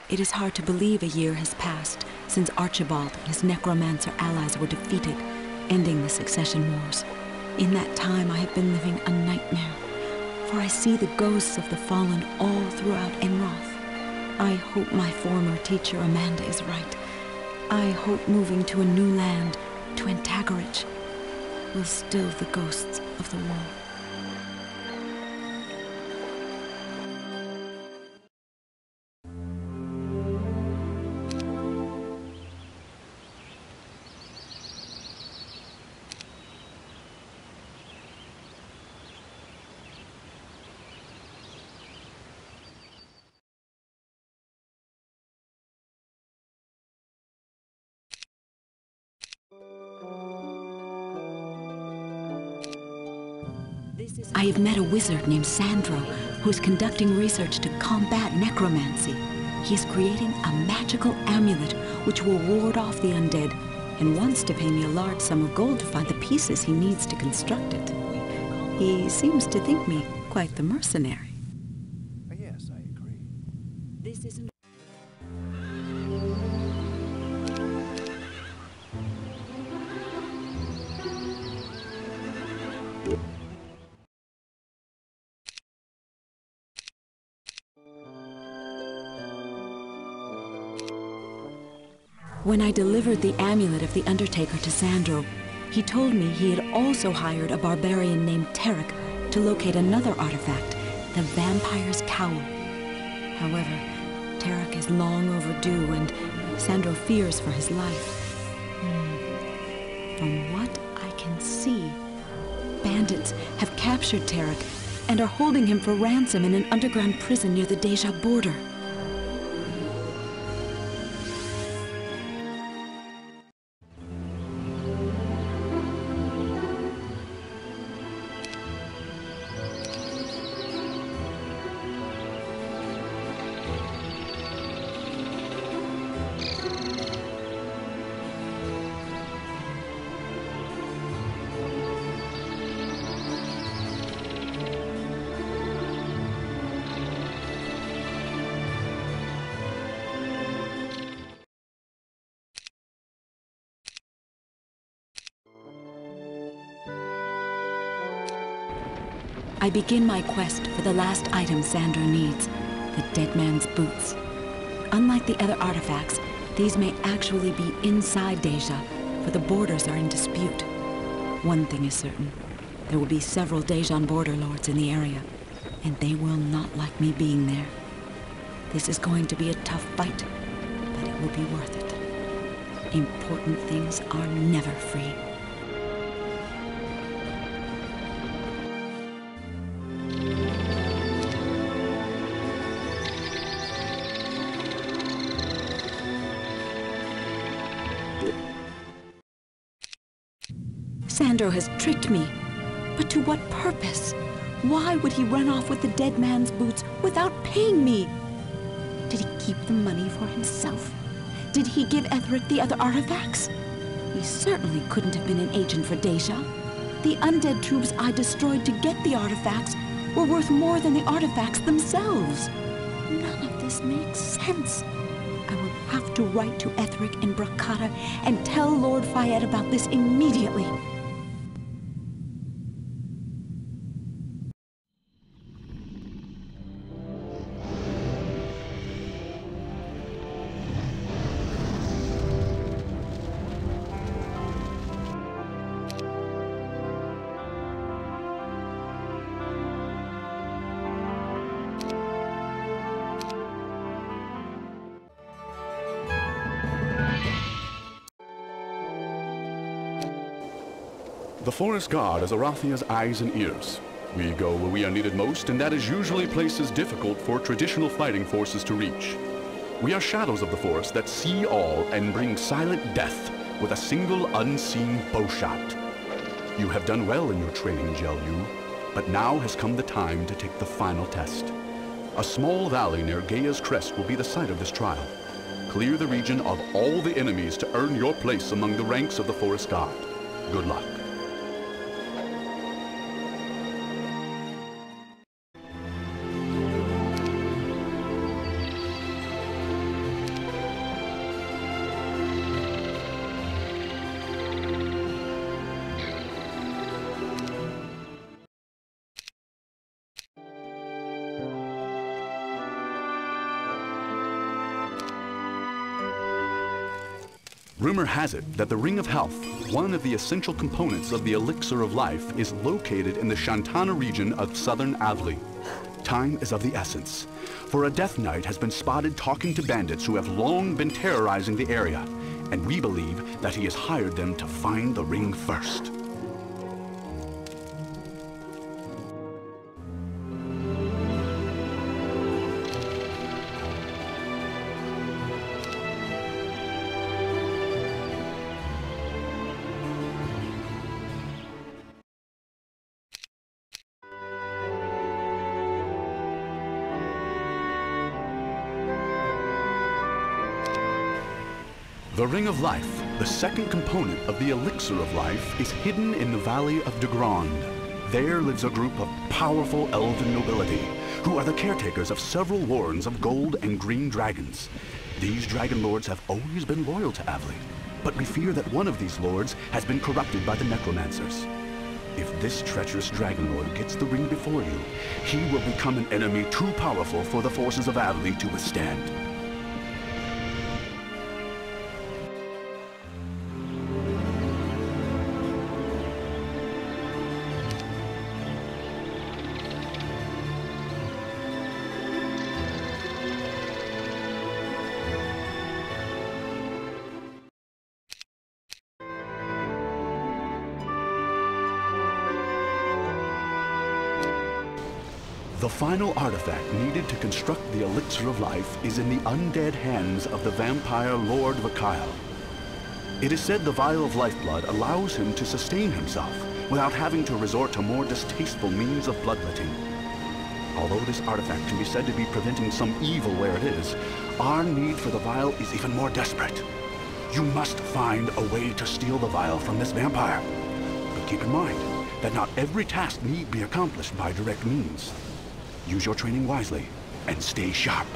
It is hard to believe a year has passed since Archibald and his necromancer allies were defeated, ending the succession wars. In that time I have been living a nightmare, for I see the ghosts of the fallen all throughout Enroth. I hope my former teacher Amanda is right. I hope moving to a new land, to Antagarage, will still the ghosts of the war. I have met a wizard named Sandro who is conducting research to combat necromancy. He is creating a magical amulet which will ward off the undead and wants to pay me a large sum of gold to find the pieces he needs to construct it. He seems to think me quite the mercenary. Yes, I agree. This isn't... When I delivered the amulet of the Undertaker to Sandro, he told me he had also hired a barbarian named Tarek to locate another artifact, the Vampire's Cowl. However, Tarek is long overdue and Sandro fears for his life. From what I can see, bandits have captured Tarek and are holding him for ransom in an underground prison near the Deja border. I begin my quest for the last item Sandro needs, the dead man's boots. Unlike the other artifacts, these may actually be inside Deja, for the borders are in dispute. One thing is certain, there will be several Dejan border lords in the area, and they will not like me being there. This is going to be a tough fight, but it will be worth it. Important things are never free. Sandro has tricked me, but to what purpose? Why would he run off with the dead man's boots without paying me? Did he keep the money for himself? Did he give Etheric the other artifacts? He certainly couldn't have been an agent for Deja. The undead troops I destroyed to get the artifacts were worth more than the artifacts themselves. None of this makes sense. I will have to write to Etheric in Bracata and tell Lord Fayette about this immediately. The Forest Guard is Arathia's eyes and ears. We go where we are needed most, and that is usually places difficult for traditional fighting forces to reach. We are shadows of the forest that see all and bring silent death with a single unseen bowshot. You have done well in your training, Jelyu, but now has come the time to take the final test. A small valley near Gaia's Crest will be the site of this trial. Clear the region of all the enemies to earn your place among the ranks of the Forest Guard. Good luck. Rumor has it that the Ring of Health, one of the essential components of the elixir of life, is located in the Shantana region of southern Avli. Time is of the essence, for a Death Knight has been spotted talking to bandits who have long been terrorizing the area, and we believe that he has hired them to find the ring first. The Ring of Life, the second component of the elixir of life, is hidden in the Valley of de Grande. There lives a group of powerful elven nobility, who are the caretakers of several warrens of gold and green dragons. These dragon lords have always been loyal to Avli, but we fear that one of these lords has been corrupted by the necromancers. If this treacherous dragon lord gets the ring before you, he will become an enemy too powerful for the forces of Avli to withstand. The final artifact needed to construct the elixir of life is in the undead hands of the vampire Lord Vakile. It is said the vial of lifeblood allows him to sustain himself without having to resort to more distasteful means of bloodletting. Although this artifact can be said to be preventing some evil where it is, our need for the vial is even more desperate. You must find a way to steal the vial from this vampire. But keep in mind that not every task need be accomplished by direct means. Use your training wisely and stay sharp.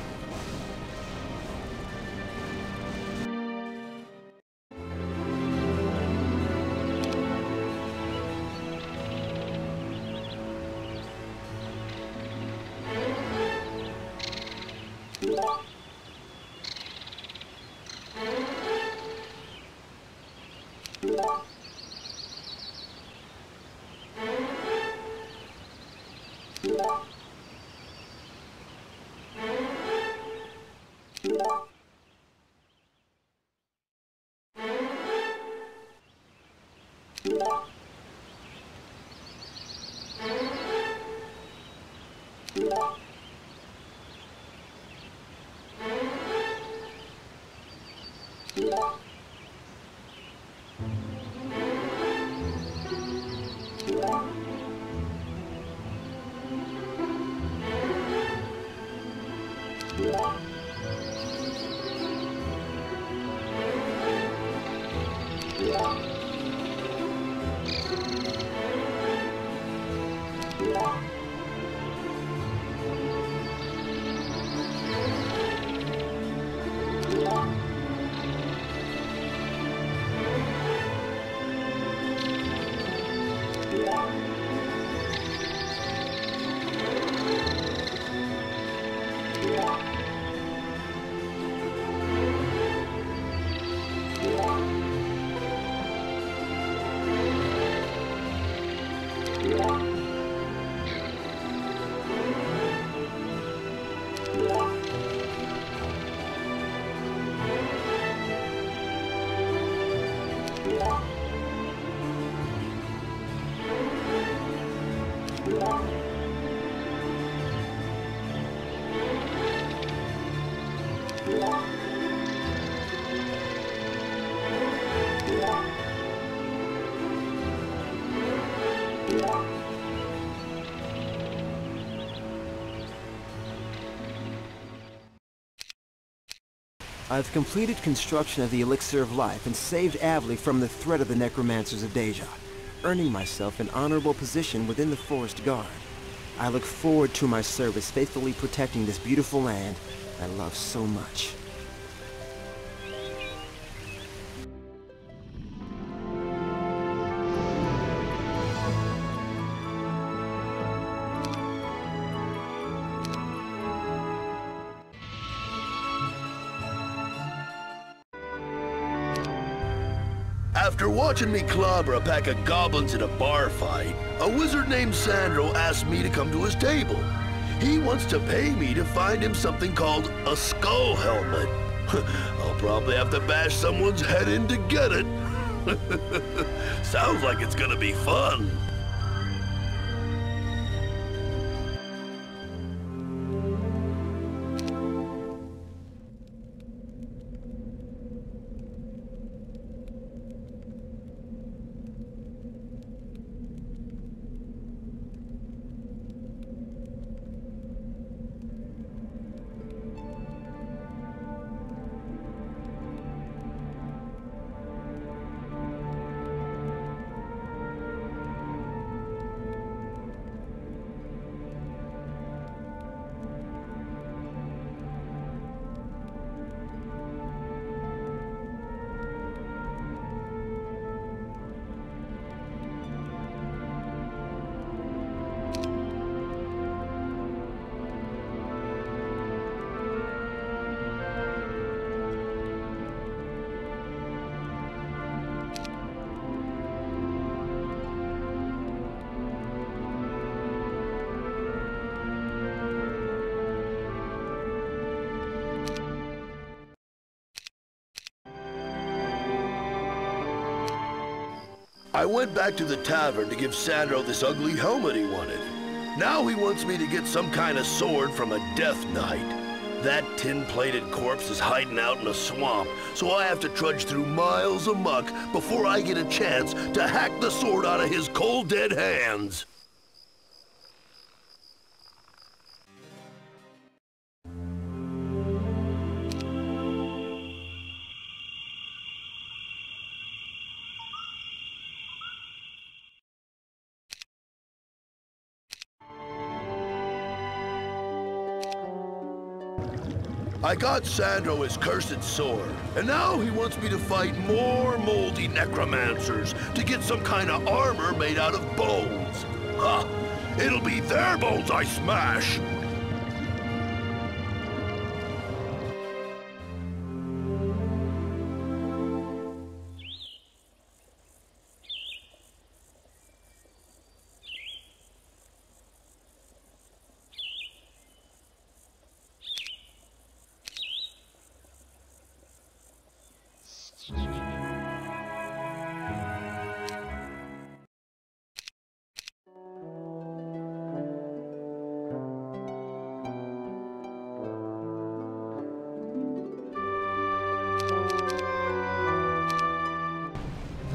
I've completed construction of the Elixir of Life and saved Avli from the threat of the Necromancers of Deja, earning myself an honorable position within the Forest Guard. I look forward to my service faithfully protecting this beautiful land I love so much. After watching me clobber a pack of goblins in a bar fight, a wizard named Sandro asked me to come to his table. He wants to pay me to find him something called a skull helmet. I'll probably have to bash someone's head in to get it. Sounds like it's gonna be fun. I went back to the tavern to give Sandro this ugly helmet he wanted. Now he wants me to get some kind of sword from a death knight. That tin-plated corpse is hiding out in a swamp, so I have to trudge through miles of muck before I get a chance to hack the sword out of his cold dead hands. I got Sandro his cursed sword, and now he wants me to fight more moldy necromancers to get some kind of armor made out of bones. Ha! It'll be their bones I smash!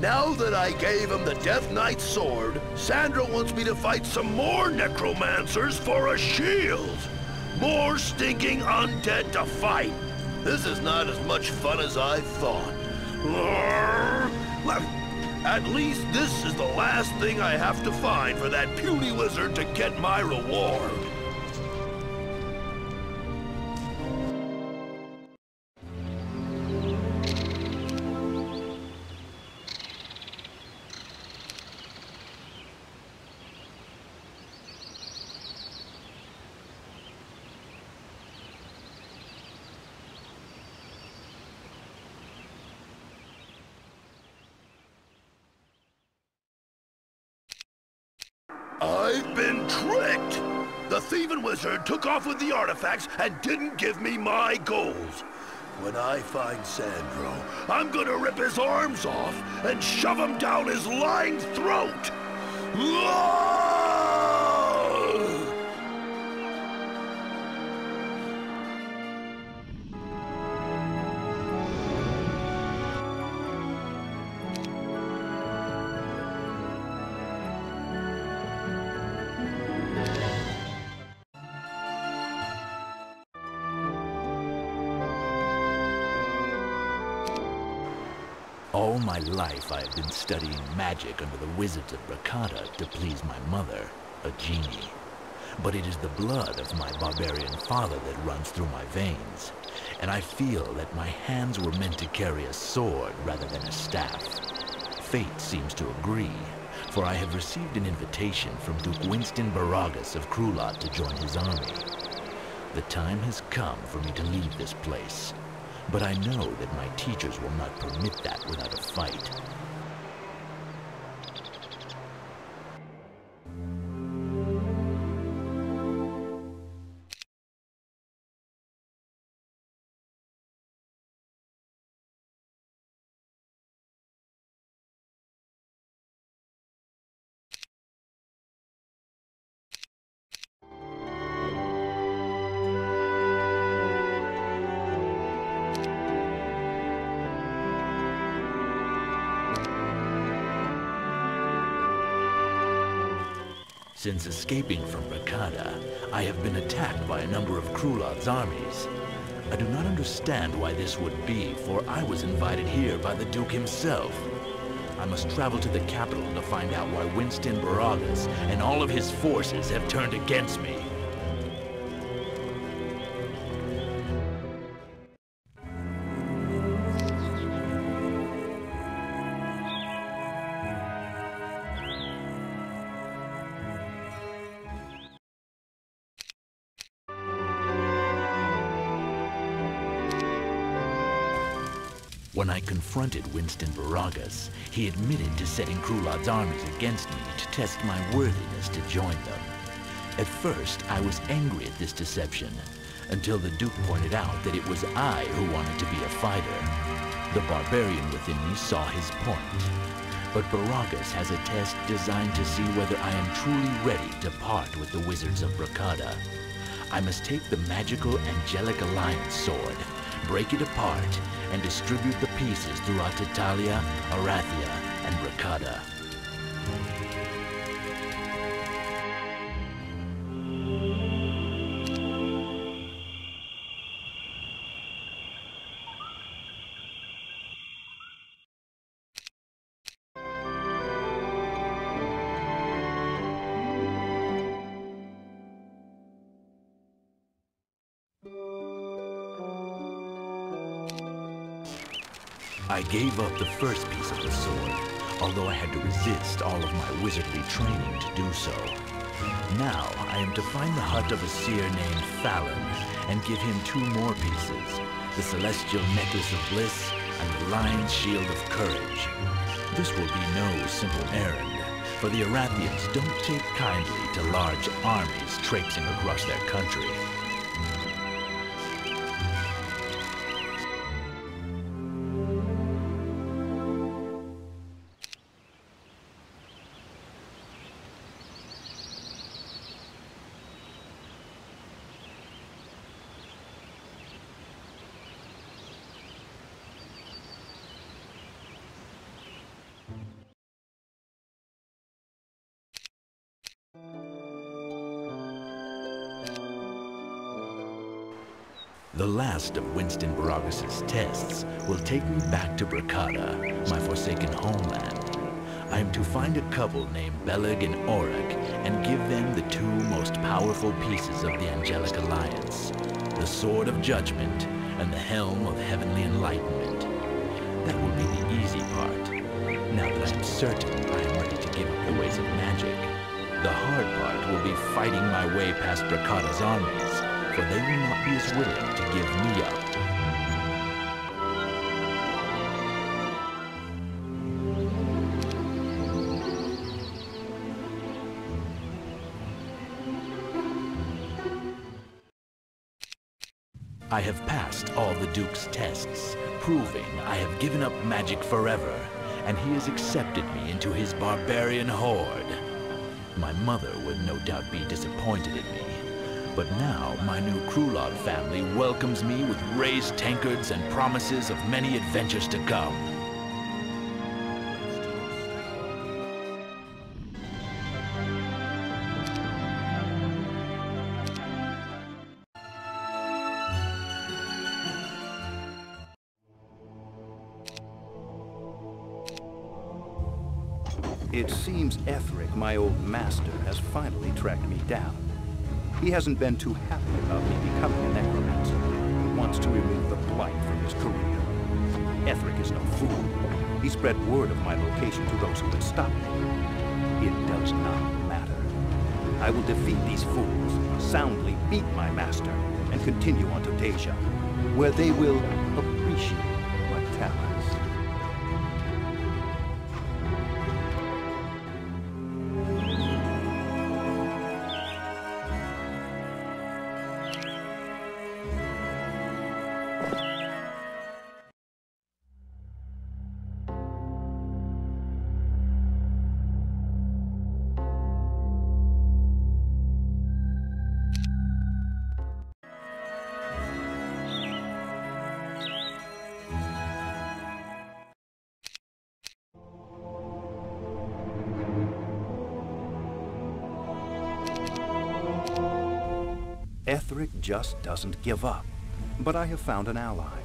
Now that I gave him the Death Knight's sword, Sandro wants me to fight some more necromancers for a shield. More stinking undead to fight. This is not as much fun as I thought. At least this is the last thing I have to find for that puny wizard to get my reward. I've been tricked! The thieving wizard took off with the artifacts and didn't give me my goals. When I find Sandro, I'm gonna rip his arms off and shove him down his lying throat! All my life I have been studying magic under the wizards of Brakata to please my mother, a genie. But it is the blood of my barbarian father that runs through my veins, and I feel that my hands were meant to carry a sword rather than a staff. Fate seems to agree, for I have received an invitation from Duke Winston Baragas of Krulat to join his army. The time has come for me to leave this place. But I know that my teachers will not permit that without a fight. Since escaping from Rakata, I have been attacked by a number of Krulod's armies. I do not understand why this would be, for I was invited here by the Duke himself. I must travel to the capital to find out why Winston Baragas and all of his forces have turned against me. When I confronted Winston Baragas, he admitted to setting Krulod's armies against me to test my worthiness to join them. At first, I was angry at this deception, until the Duke pointed out that it was I who wanted to be a fighter. The barbarian within me saw his point. But Baragas has a test designed to see whether I am truly ready to part with the wizards of Rakata. I must take the magical Angelic Alliance sword, break it apart, and distribute the pieces throughout Italia, Arathia, and Rakata. I gave up the first piece of the sword, although I had to resist all of my wizardly training to do so. Now, I am to find the hut of a seer named Fallon, and give him 2 more pieces, the Celestial Necklace of Bliss and the Lion's Shield of Courage. This will be no simple errand, for the Arathians don't take kindly to large armies traipsing across their country. The last of Winston Baragas' tests will take me back to Rakata, my forsaken homeland. I am to find a couple named Beleg and Auric and give them the 2 most powerful pieces of the Angelic Alliance, the Sword of Judgment and the Helm of Heavenly Enlightenment. That will be the easy part. Now that I am certain I am ready to give up the ways of magic, the hard part will be fighting my way past Rakata's armies, for they will not be as willing to give me up. I have passed all the Duke's tests, proving I have given up magic forever, and he has accepted me into his barbarian horde. My mother would no doubt be disappointed in me, but now my new Krulod family welcomes me with raised tankards and promises of many adventures to come. It seems Ethric, my old master, has finally tracked me down. He hasn't been too happy about me becoming a necromancer and wants to remove the blight from his career. Ethric is no fool. He spread word of my location to those who would stop me. It does not matter. I will defeat these fools, soundly beat my master, and continue on to Deja, where they will appreciate my talents. Etheric just doesn't give up. But I have found an ally.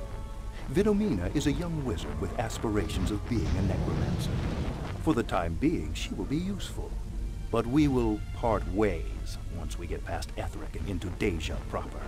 Vidomina is a young wizard with aspirations of being a necromancer. For the time being, she will be useful. But we will part ways once we get past Etheric and into Deja proper.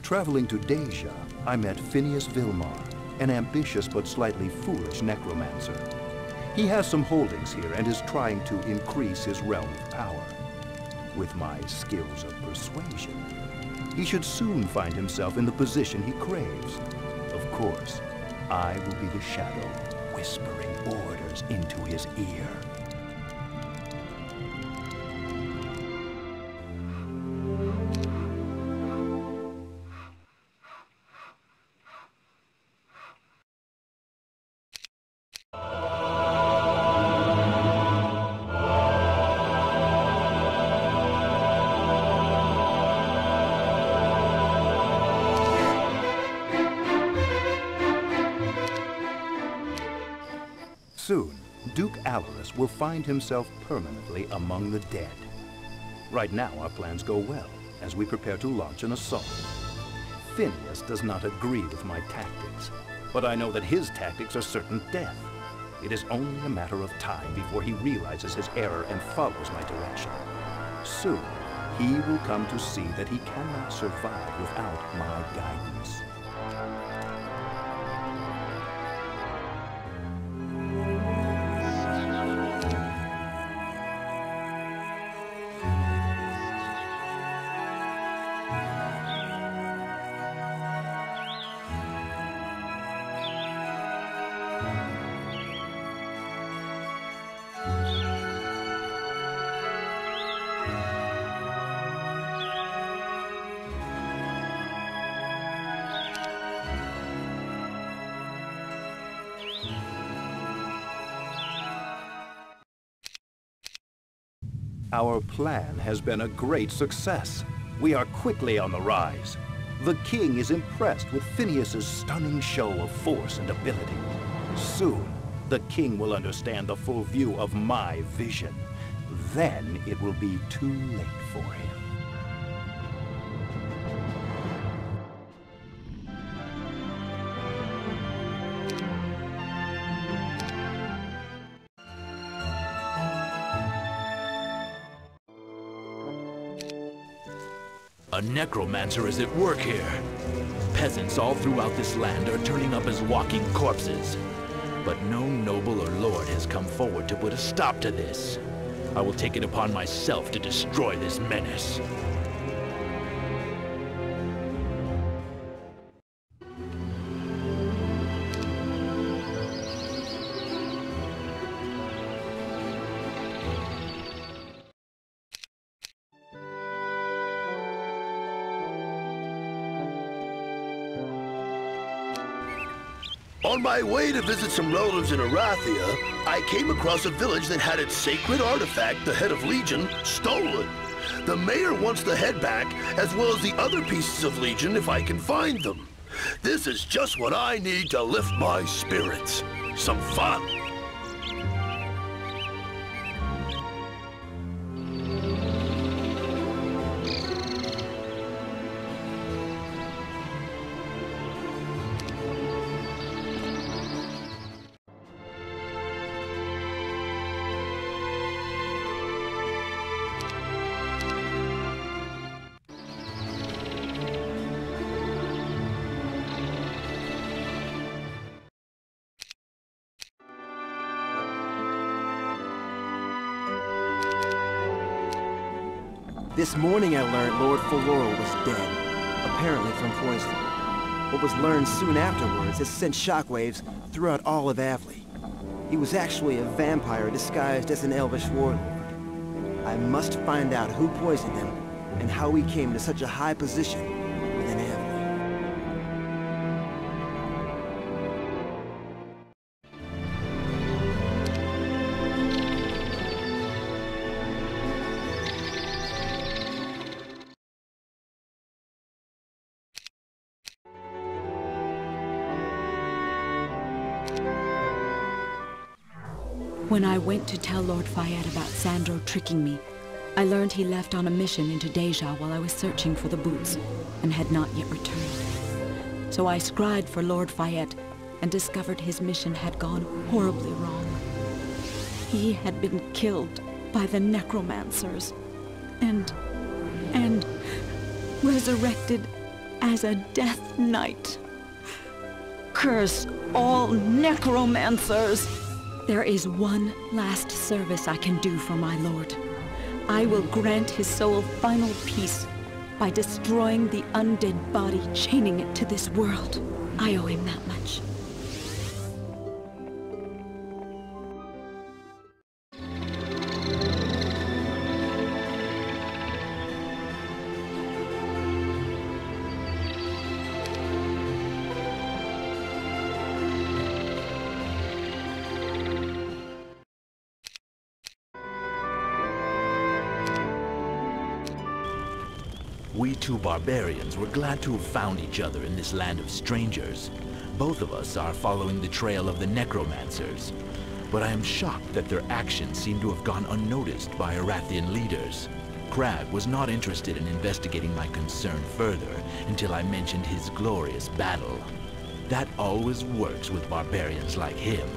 Traveling to Deja, I met Phineas Vilmar, an ambitious but slightly foolish necromancer. He has some holdings here and is trying to increase his realm of power. With my skills of persuasion, he should soon find himself in the position he craves. Of course, I will be the shadow, whispering orders into his ear. Soon, Duke Alaris will find himself permanently among the dead. Right now, our plans go well, as we prepare to launch an assault. Phineas does not agree with my tactics, but I know that his tactics are certain death. It is only a matter of time before he realizes his error and follows my direction. Soon, he will come to see that he cannot survive without my guidance. Our plan has been a great success. We are quickly on the rise. The king is impressed with Phineas's stunning show of force and ability. Soon, the king will understand the full view of my vision. Then it will be too late for him. A necromancer is at work here. Peasants all throughout this land are turning up as walking corpses. But no noble or lord has come forward to put a stop to this. I will take it upon myself to destroy this menace. On my way to visit some relatives in Arathia, I came across a village that had its sacred artifact, the Head of Legion, stolen. The mayor wants the head back, as well as the other pieces of Legion if I can find them. This is just what I need to lift my spirits. Some fun. This morning I learned Lord Fuloro was dead, apparently from poison. What was learned soon afterwards has sent shockwaves throughout all of Avley. He was actually a vampire disguised as an elvish warlord. I must find out who poisoned him and how he came to such a high position within Avley. When I went to tell Lord Fayette about Sandro tricking me, I learned he left on a mission into Deja while I was searching for the boots, and had not yet returned. So I scryed for Lord Fayette, and discovered his mission had gone horribly wrong. He had been killed by the necromancers, and resurrected as a death knight. Curse all necromancers! There is one last service I can do for my lord. I will grant his soul final peace by destroying the undead body, chaining it to this world. I owe him that much. We two barbarians were glad to have found each other in this land of strangers. Both of us are following the trail of the necromancers, but I am shocked that their actions seem to have gone unnoticed by Arathian leaders. Crag was not interested in investigating my concern further until I mentioned his glorious battle. That always works with barbarians like him.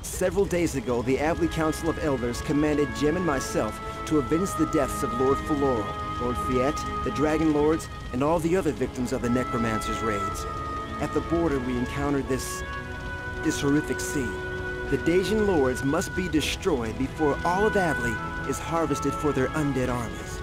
Several days ago, the Avley Council of Elders commanded Jem and myself to avenge the deaths of Lord Fuloro, Lord Fayette, the Dragon Lords, and all the other victims of the Necromancer's raids. At the border, we encountered this horrific scene. The Dejan Lords must be destroyed before all of Avley is harvested for their undead armies.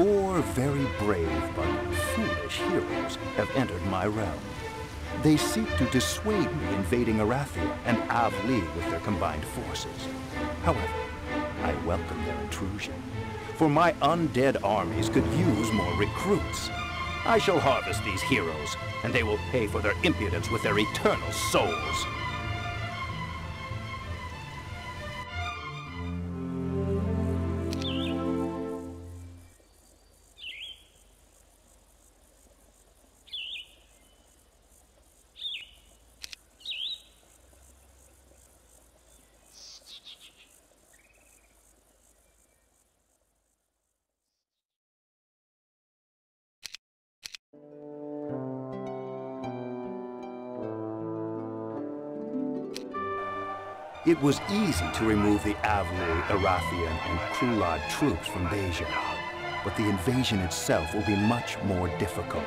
4 very brave but foolish heroes have entered my realm. They seek to dissuade me invading Arathia and Avli with their combined forces. However, I welcome their intrusion, for my undead armies could use more recruits. I shall harvest these heroes, and they will pay for their impudence with their eternal souls. It was easy to remove the Avli, Arathian, and Krulad troops from Deja, but the invasion itself will be much more difficult.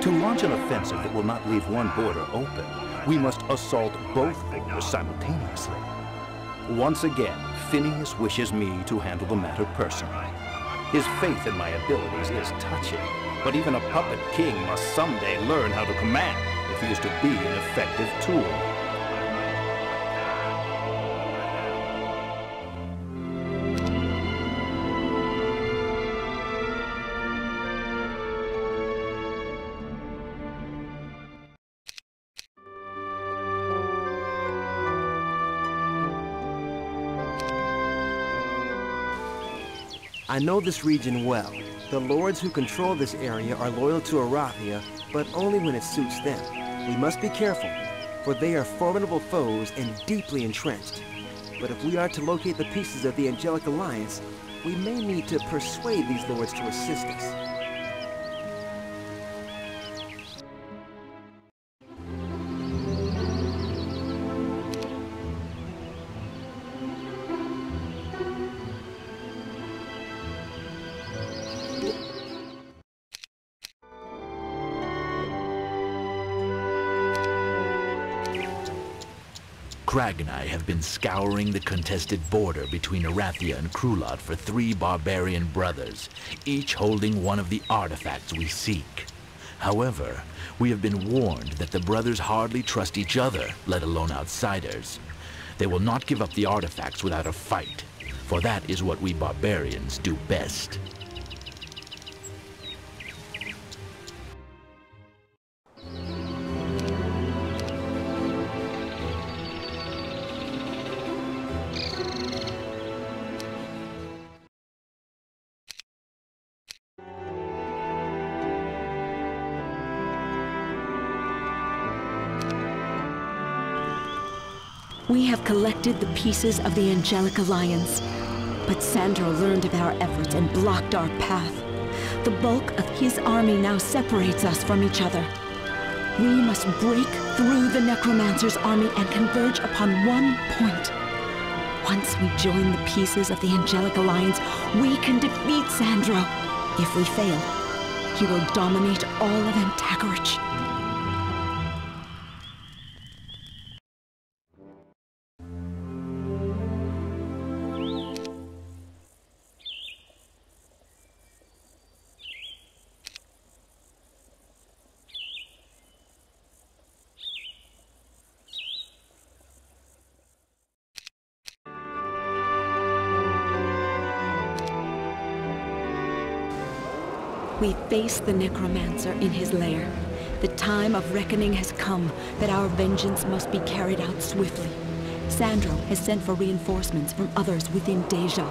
To launch an offensive that will not leave one border open, we must assault both borders simultaneously. Once again, Phineas wishes me to handle the matter personally. His faith in my abilities is touching, but even a puppet king must someday learn how to command if he is to be an effective tool. I know this region well. The lords who control this area are loyal to Arathia, but only when it suits them. We must be careful, for they are formidable foes and deeply entrenched. But if we are to locate the pieces of the Angelic Alliance, we may need to persuade these lords to assist us. Crag and I have been scouring the contested border between Arathia and Krulad for 3 barbarian brothers, each holding one of the artifacts we seek. However, we have been warned that the brothers hardly trust each other, let alone outsiders. They will not give up the artifacts without a fight, for that is what we barbarians do best. We have collected the pieces of the Angelic Alliance, but Sandro learned of our efforts and blocked our path. The bulk of his army now separates us from each other. We must break through the Necromancer's army and converge upon one point. Once we join the pieces of the Angelic Alliance, we can defeat Sandro. If we fail, he will dominate all of Antagarich. We face the Necromancer in his lair. The time of reckoning has come, that our vengeance must be carried out swiftly. Sandro has sent for reinforcements from others within Deja.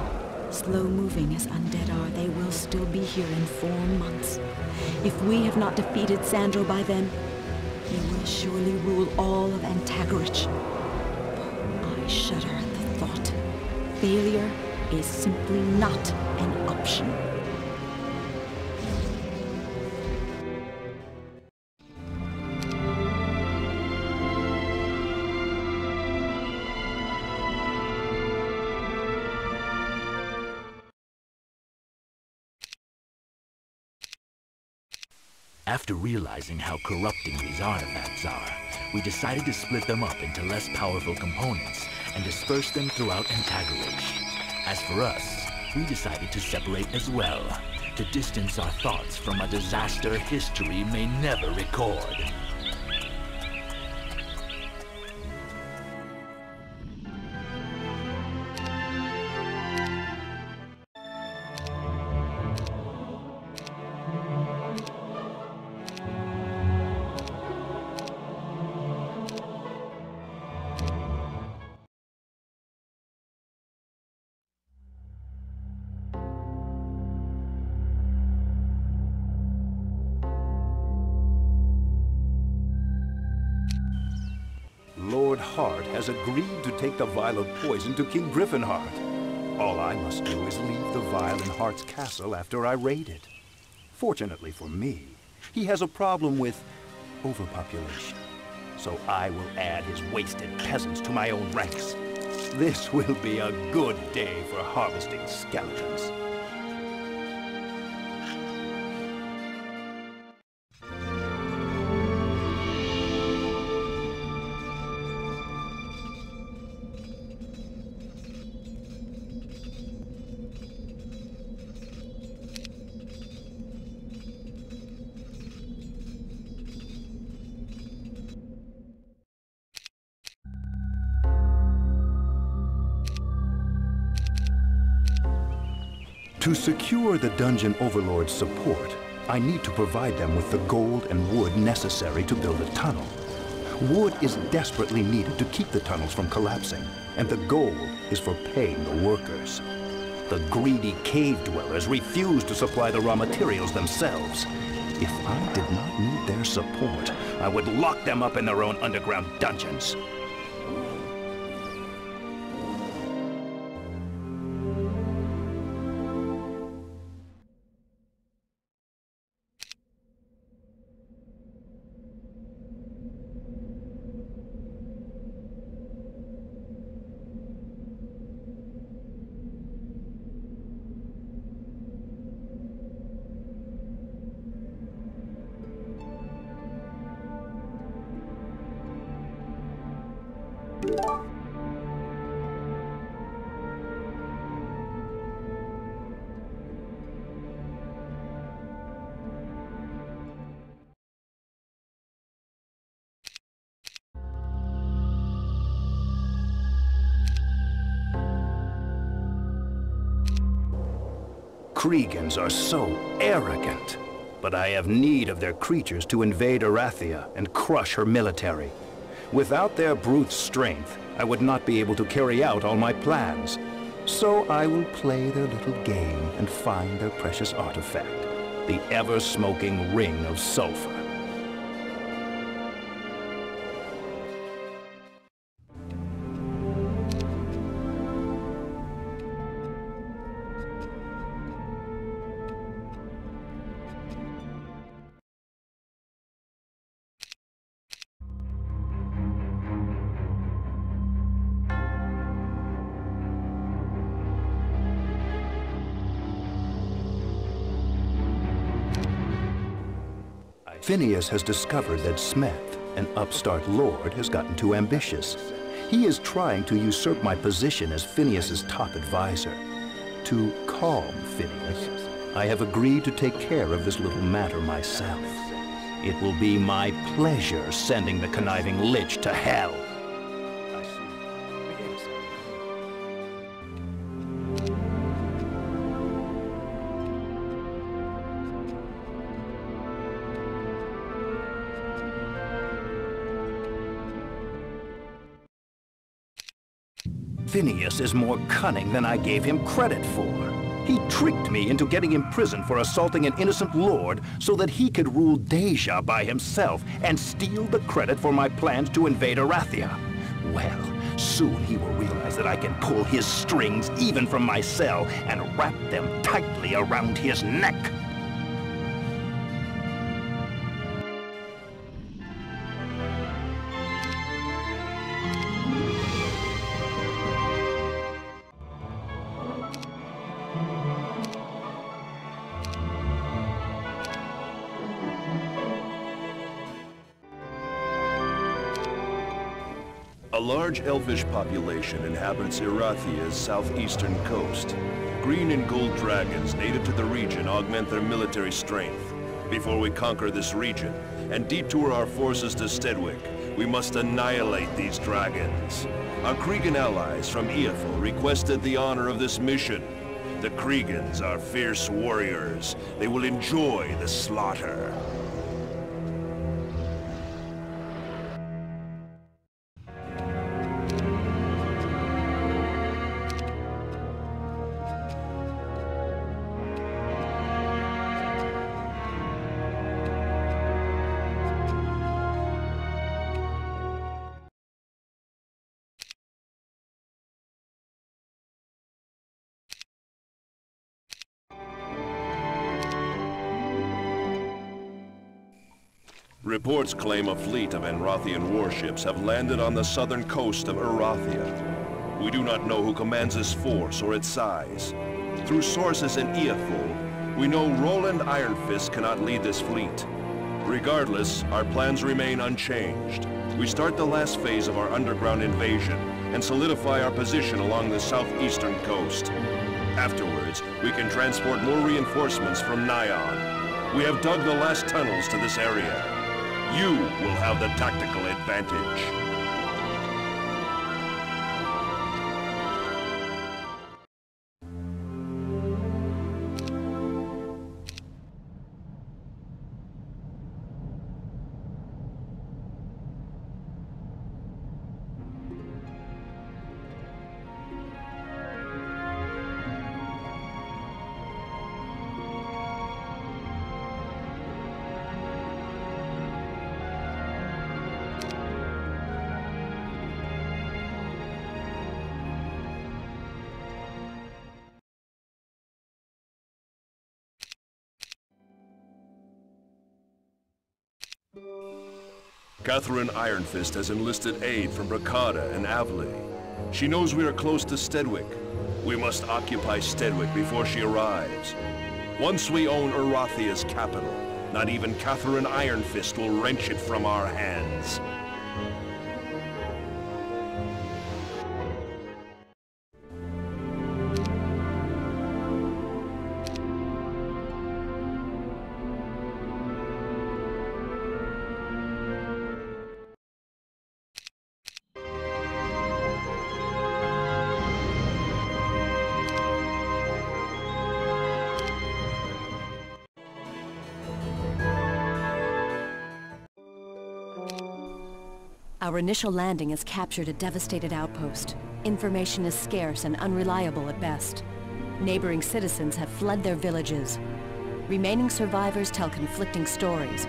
Slow-moving as undead are, they will still be here in 4 months. If we have not defeated Sandro by then, he will surely rule all of Antagarich. I shudder at the thought. Failure is simply not an option. After realizing how corrupting these artifacts are, we decided to split them up into less powerful components and disperse them throughout Antagarich. As for us, we decided to separate as well, to distance our thoughts from a disaster history may never record. Lord Hart has agreed to take the vial of poison to King Griffinheart. All I must do is leave the vial in Hart's castle after I raid it. Fortunately for me, he has a problem with overpopulation. So I will add his wasted peasants to my own ranks. This will be a good day for harvesting skeletons. To secure the Dungeon Overlord's support, I need to provide them with the gold and wood necessary to build a tunnel. Wood is desperately needed to keep the tunnels from collapsing, and the gold is for paying the workers. The greedy cave dwellers refuse to supply the raw materials themselves. If I did not need their support, I would lock them up in their own underground dungeons. Kriegans are so arrogant, but I have need of their creatures to invade Arathia and crush her military. Without their brute strength, I would not be able to carry out all my plans. So I will play their little game and find their precious artifact, the ever-smoking ring of sulfur. Phineas has discovered that Smeth, an upstart lord, has gotten too ambitious. He is trying to usurp my position as Phineas's top advisor. To calm Phineas, I have agreed to take care of this little matter myself. It will be my pleasure sending the conniving lich to hell. Phineas is more cunning than I gave him credit for. He tricked me into getting imprisoned for assaulting an innocent lord so that he could rule Deja by himself and steal the credit for my plans to invade Arathia. Well, soon he will realize that I can pull his strings even from my cell and wrap them tightly around his neck. A large elfish population inhabits Irathia's southeastern coast. Green and gold dragons native to the region augment their military strength. Before we conquer this region and detour our forces to Stedwick, we must annihilate these dragons. Our Cregan allies from Iafel requested the honor of this mission. The Kriegans are fierce warriors. They will enjoy the slaughter. Reports claim a fleet of Enrothian warships have landed on the southern coast of Erathia. We do not know who commands this force or its size. Through sources in Iafel, we know Roland Ironfist cannot lead this fleet. Regardless, our plans remain unchanged. We start the last phase of our underground invasion and solidify our position along the southeastern coast. Afterwards, we can transport more reinforcements from Nyon. We have dug the last tunnels to this area. You will have the tactical advantage. Catherine Ironfist has enlisted aid from Bracada and Avley. She knows we are close to Stedwick. We must occupy Stedwick before she arrives. Once we own Erathia's capital, not even Catherine Ironfist will wrench it from our hands. Our initial landing has captured a devastated outpost. Information is scarce and unreliable at best. Neighboring citizens have fled their villages. Remaining survivors tell conflicting stories.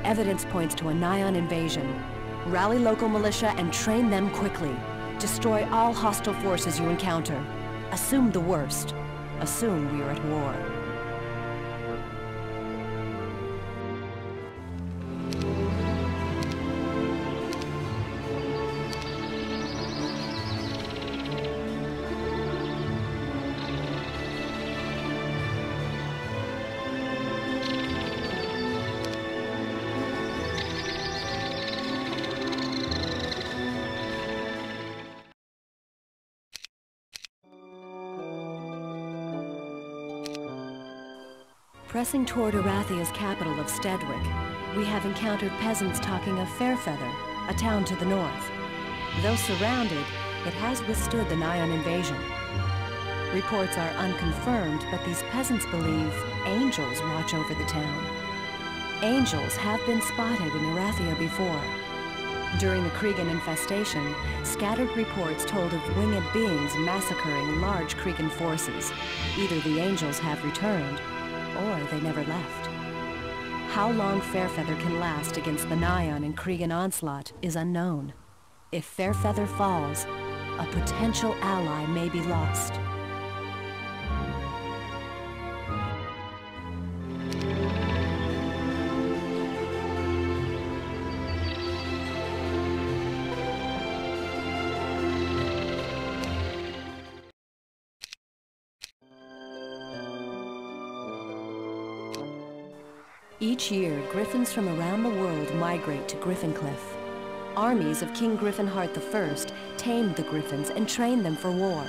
Evidence points to a Nyon invasion. Rally local militia and train them quickly. Destroy all hostile forces you encounter. Assume the worst. Assume we are at war. Pressing toward Erathia's capital of Stedwick, we have encountered peasants talking of Fairfeather, a town to the north. Though surrounded, it has withstood the Nyon invasion. Reports are unconfirmed, but these peasants believe angels watch over the town. Angels have been spotted in Erathia before. During the Cregan infestation, scattered reports told of winged beings massacring large Cregan forces. Either the angels have returned, or they never left. How long Fairfeather can last against the Nyon and Cregan onslaught is unknown. If Fairfeather falls, a potential ally may be lost. Each year, griffins from around the world migrate to Griffincliff. armies of King Griffinheart I tamed the griffins and trained them for war.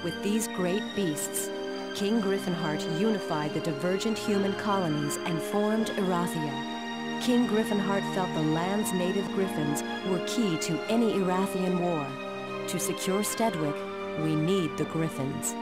With these great beasts, King Griffinheart unified the divergent human colonies and formed Erathia. King Griffinheart felt the land's native griffins were key to any Erathian war. To secure Stedwick, we need the griffins.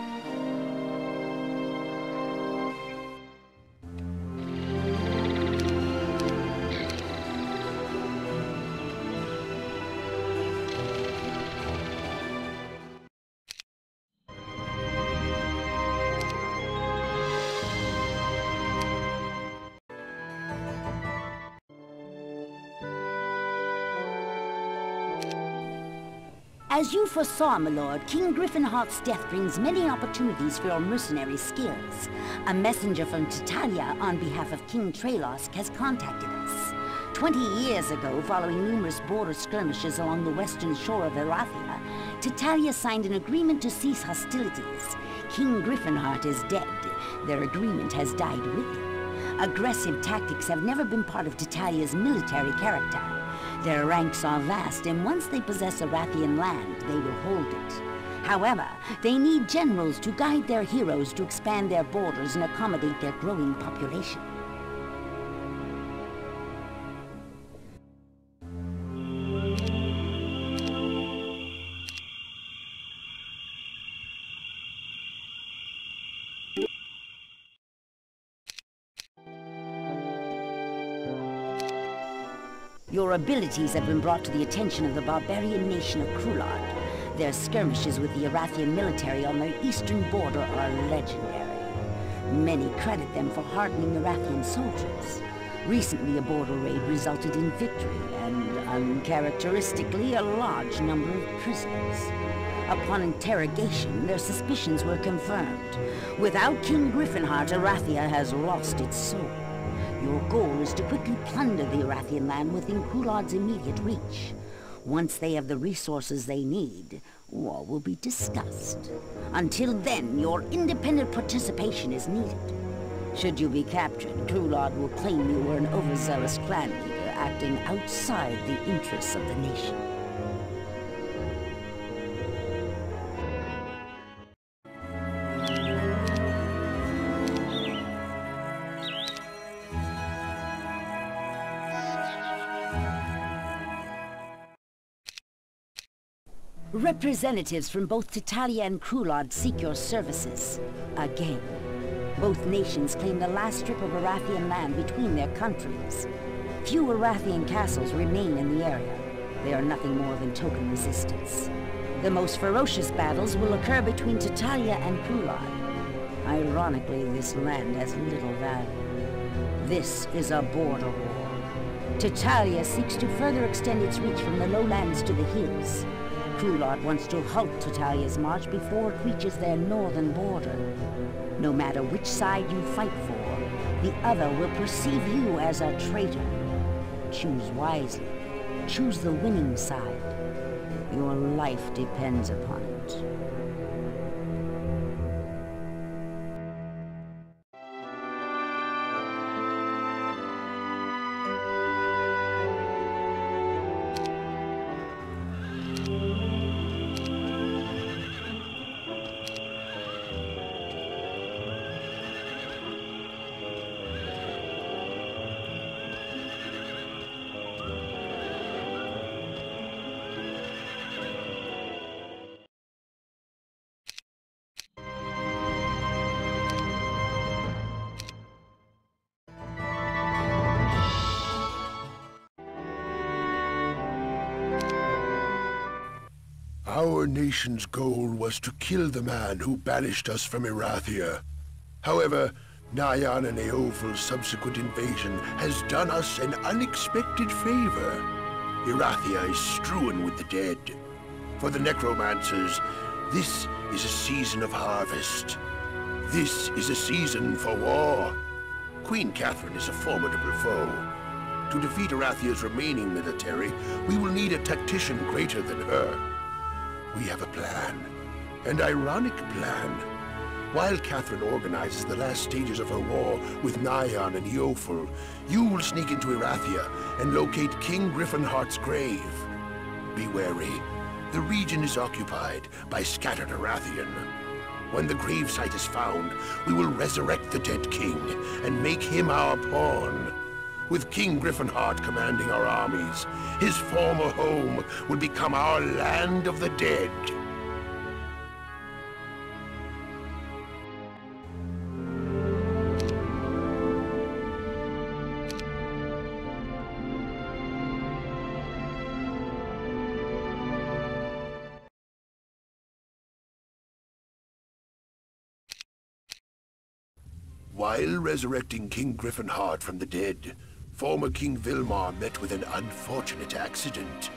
As you foresaw, my lord, King Griffinheart's death brings many opportunities for your mercenary skills. A messenger from Titalia on behalf of King Tralosk has contacted us. 20 years ago, following numerous border skirmishes along the western shore of Erathia, Titalia signed an agreement to cease hostilities. King Griffinheart is dead. Their agreement has died with him. Aggressive tactics have never been part of Titalia's military character. Their ranks are vast, and once they possess Erathian land, they will hold it. However, they need generals to guide their heroes to expand their borders and accommodate their growing population. Your abilities have been brought to the attention of the barbarian nation of Krulad. Their skirmishes with the Erathian military on their eastern border are legendary. Many credit them for hardening Erathian soldiers. Recently, a border raid resulted in victory and, uncharacteristically, a large number of prisoners. Upon interrogation, their suspicions were confirmed. Without King Griffinheart, Erathia has lost its soul. Your goal is to quickly plunder the Erathian land within Krulad's immediate reach. Once they have the resources they need, war will be discussed. Until then, your independent participation is needed. Should you be captured, Krulad will claim you were an overzealous clan leader acting outside the interests of the nation. Representatives from both Titalia and Krulad seek your services. Again. Both nations claim the last strip of Erathian land between their countries. Few Erathian castles remain in the area. They are nothing more than token resistance. The most ferocious battles will occur between Titalia and Krulad. Ironically, this land has little value. This is a border war. Titalia seeks to further extend its reach from the lowlands to the hills. Krulad wants to halt Titalia's march before it reaches their northern border. No matter which side you fight for, the other will perceive you as a traitor. Choose wisely. Choose the winning side. Your life depends upon it. Our nation's goal was to kill the man who banished us from Erathia. However, Nyan and Eofel's subsequent invasion has done us an unexpected favor. Erathia is strewn with the dead. For the necromancers, this is a season of harvest. This is a season for war. Queen Catherine is a formidable foe. To defeat Erathia's remaining military, we will need a tactician greater than her. We have a plan. An ironic plan. While Catherine organizes the last stages of her war with Nyan and Eofel, you will sneak into Erathia and locate King Griffinheart's grave. be wary. The region is occupied by scattered Arathian. When the gravesite is found, we will resurrect the dead king and make him our pawn. With King Griffinheart commanding our armies, his former home will become our land of the dead. While resurrecting King Griffinheart from the dead, former King Vilmar met with an unfortunate accident.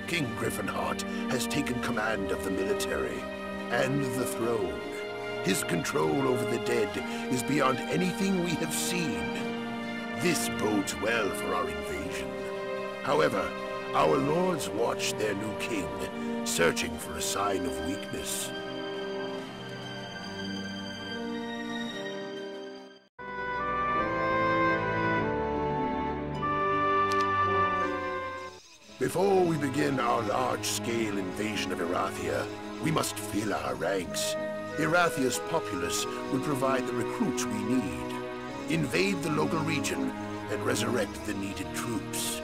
King Griffinheart has taken command of the military and the throne. His control over the dead is beyond anything we have seen. This bodes well for our invasion. However, our lords watch their new king, searching for a sign of weakness. Before we begin our large-scale invasion of Erathia, we must fill our ranks. Erathia's populace will provide the recruits we need. Invade the local region and resurrect the needed troops.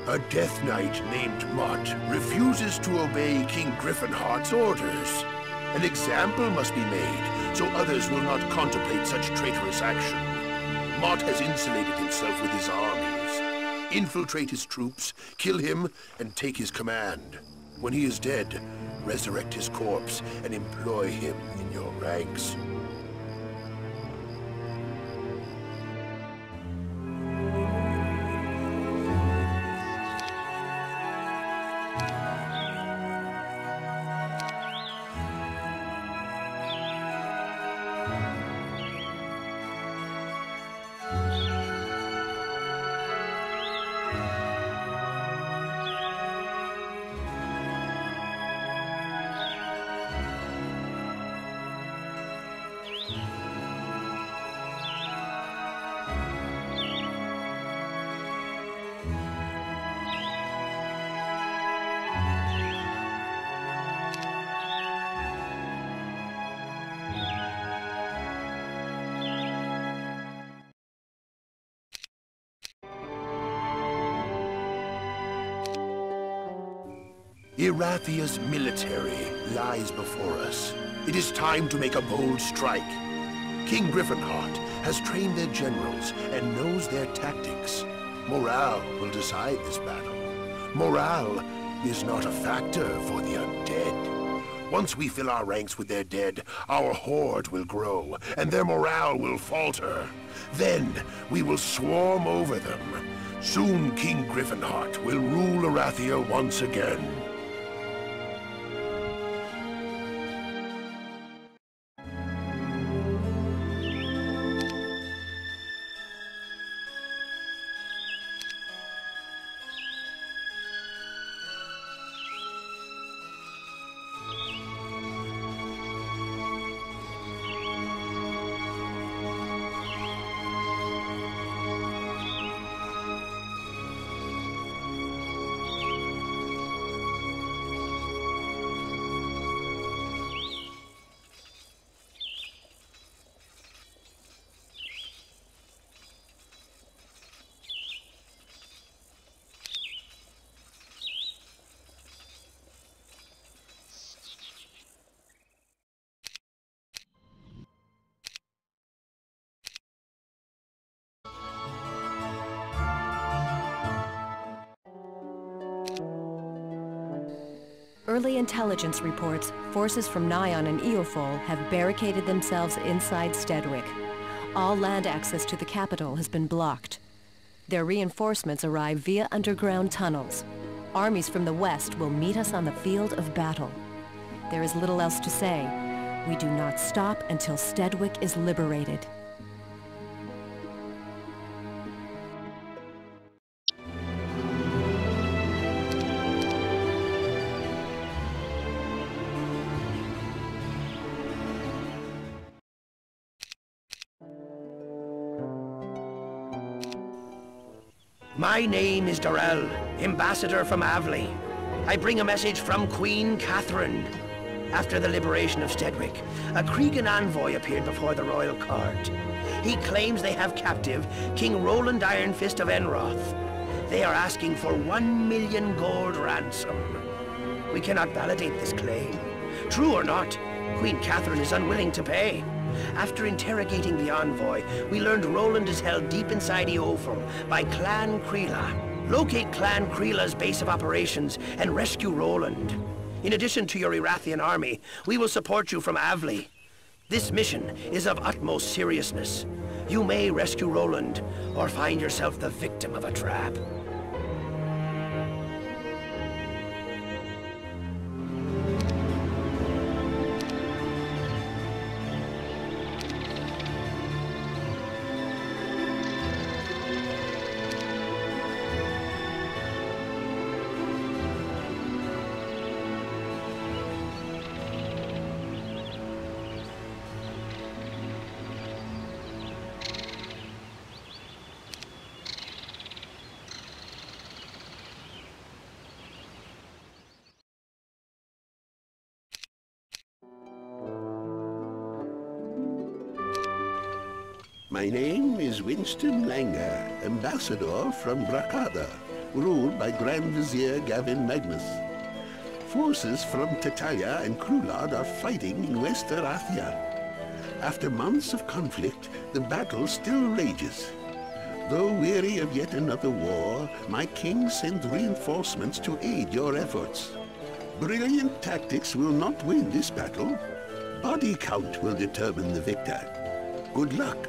A Death Knight named Mott refuses to obey King Griffinheart's orders. An example must be made, so others will not contemplate such traitorous action. Mott has insulated himself with his armies. Infiltrate his troops, kill him, and take his command. When he is dead, resurrect his corpse and employ him in your ranks. Erathia's military lies before us. It is time to make a bold strike. King Griffinheart has trained their generals and knows their tactics. Morale will decide this battle. Morale is not a factor for the undead. Once we fill our ranks with their dead, our horde will grow, and their morale will falter. Then we will swarm over them. Soon King Griffinheart will rule Erathia once again. Early intelligence reports forces from Nyon and Eofol have barricaded themselves inside Stedwick. All land access to the capital has been blocked. Their reinforcements arrive via underground tunnels. Armies from the west will meet us on the field of battle. There is little else to say. We do not stop until Stedwick is liberated. My name is Durrell, ambassador from Avley. I bring a message from Queen Catherine. After the liberation of Stedwick, a Cregan envoy appeared before the royal court. He claims they have captive King Roland Ironfist of Enroth. They are asking for 1 million gold ransom. We cannot validate this claim. True or not, Queen Catherine is unwilling to pay. After interrogating the envoy, we learned Roland is held deep inside Eopham by Clan Creela. Locate Clan Creela's base of operations and rescue Roland. In addition to your Erathian army, we will support you from Avley. This mission is of utmost seriousness. You may rescue Roland, or find yourself the victim of a trap. My name is Winston Langer, ambassador from Brakada, ruled by Grand Vizier Gavin Magnus. Forces from Tatalia and Krulad are fighting in West Arathia. After months of conflict, the battle still rages. Though weary of yet another war, my king sends reinforcements to aid your efforts. Brilliant tactics will not win this battle. Body count will determine the victor. Good luck.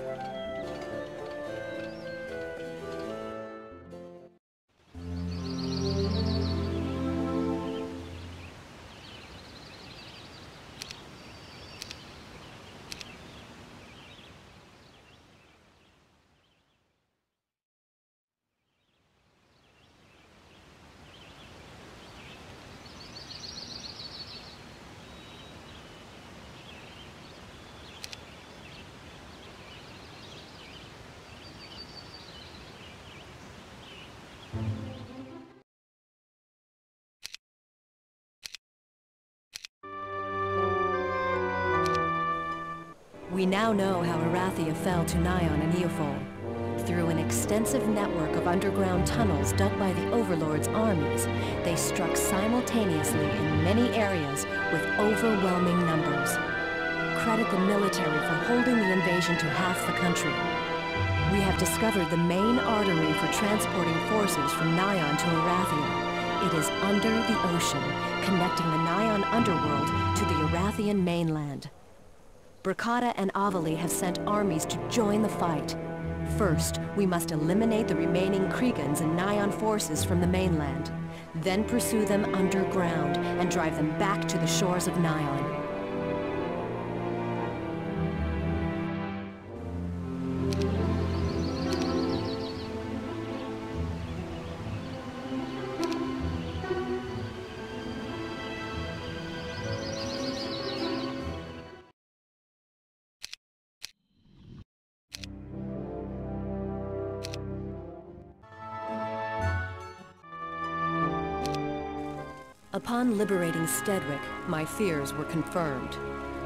We now know how Arathia fell to Nyon and Eophol. Through an extensive network of underground tunnels dug by the Overlord's armies, they struck simultaneously in many areas with overwhelming numbers. Credit the military for holding the invasion to half the country. We have discovered the main artery for transporting forces from Nyon to Arathia. It is under the ocean, connecting the Nyon underworld to the Erathian mainland. Brakada and Avali have sent armies to join the fight. First, we must eliminate the remaining Kriegans and Nyon forces from the mainland. Then pursue them underground and drive them back to the shores of Nyon. Upon liberating Stedwick, my fears were confirmed.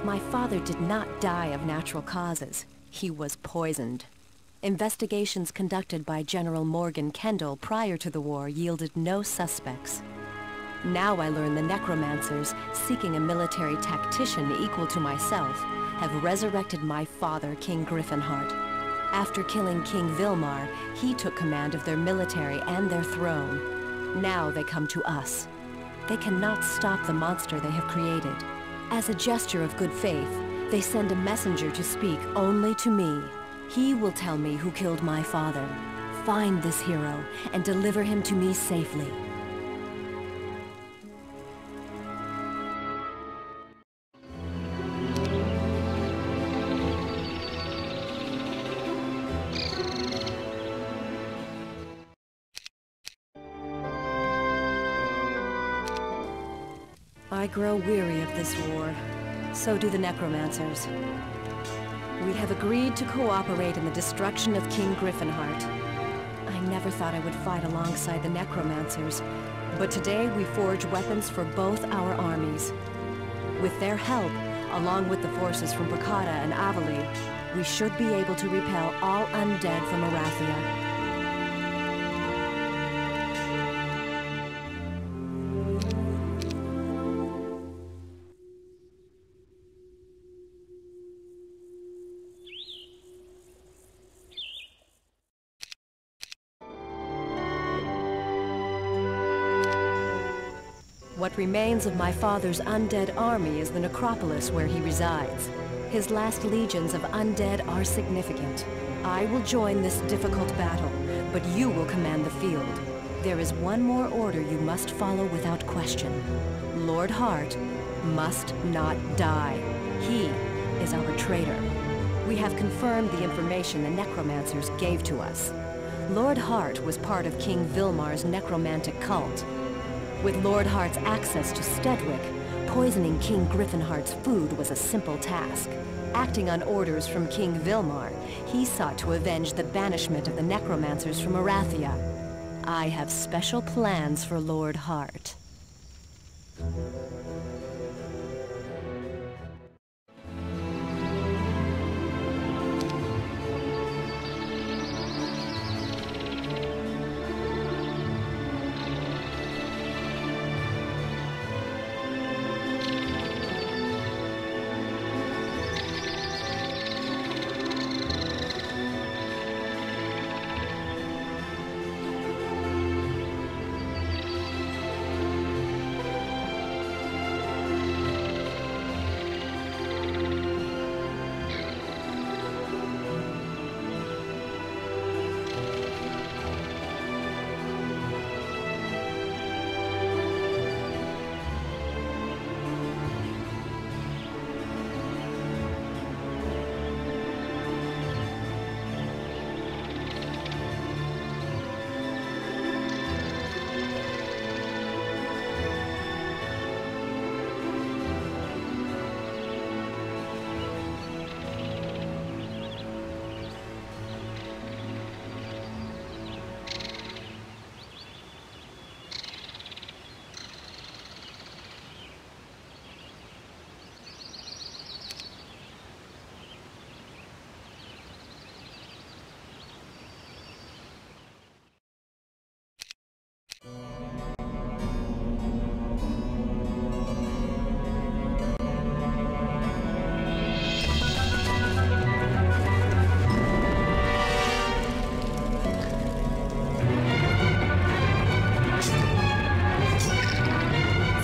My father did not die of natural causes. He was poisoned. Investigations conducted by General Morgan Kendall prior to the war yielded no suspects. Now I learn the necromancers, seeking a military tactician equal to myself, have resurrected my father, King Griffinheart. After killing King Vilmar, he took command of their military and their throne. Now they come to us. They cannot stop the monster they have created. As a gesture of good faith, they send a messenger to speak only to me. He will tell me who killed my father. Find this hero and deliver him to me safely. I grow weary of this war. So do the necromancers. We have agreed to cooperate in the destruction of King Griffinheart. I never thought I would fight alongside the necromancers, but today we forge weapons for both our armies. With their help, along with the forces from Bracada and Avali, we should be able to repel all undead from Arathia. What remains of my father's undead army is the necropolis where he resides. His last legions of undead are significant. I will join this difficult battle, but you will command the field. There is one more order you must follow without question. Lord Hart must not die. He is our traitor. We have confirmed the information the necromancers gave to us. Lord Hart was part of King Vilmar's necromantic cult. With Lord Hart's access to Stedwick, poisoning King Griffinheart's food was a simple task. Acting on orders from King Vilmar, he sought to avenge the banishment of the necromancers from Arathia. I have special plans for Lord Hart.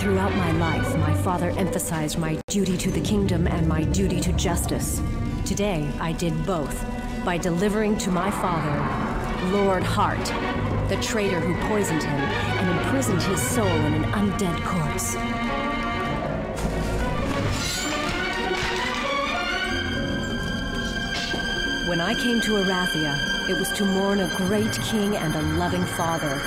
Throughout my life, my father emphasized my duty to the kingdom and my duty to justice. Today, I did both, by delivering to my father, Lord Hart, the traitor who poisoned him and imprisoned his soul in an undead corpse. When I came to Arathia, it was to mourn a great king and a loving father.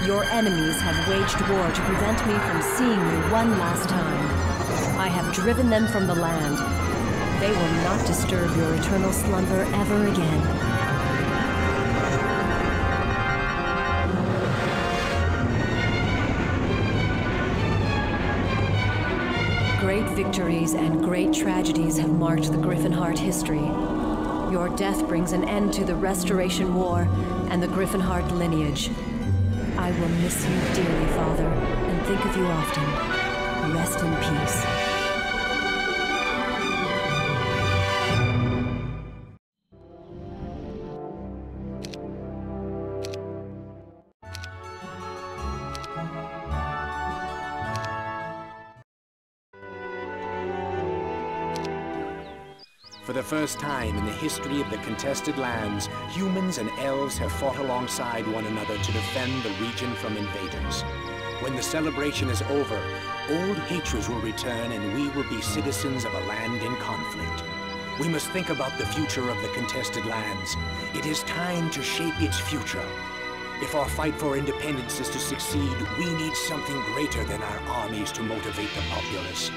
Your enemies have waged war to prevent me from seeing you one last time. I have driven them from the land. They will not disturb your eternal slumber ever again. Great victories and great tragedies have marked the Griffinheart history. Your death brings an end to the Restoration War and the Griffinheart lineage. I will miss you dearly, Father, and think of you often. Rest in peace. For the first time in the history of the contested lands, humans and elves have fought alongside one another to defend the region from invaders. When the celebration is over, old hatreds will return and we will be citizens of a land in conflict. We must think about the future of the contested lands. It is time to shape its future. If our fight for independence is to succeed, we need something greater than our armies to motivate the populace.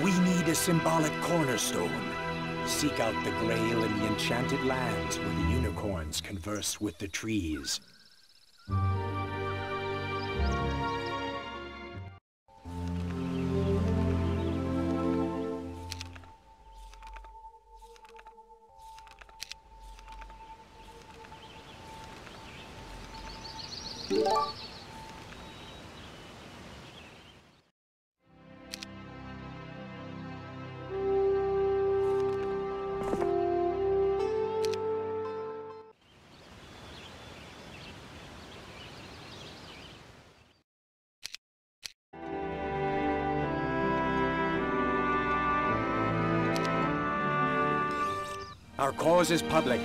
We need a symbolic cornerstone. Seek out the Grail in the Enchanted Lands where the unicorns converse with the trees. Our cause is public.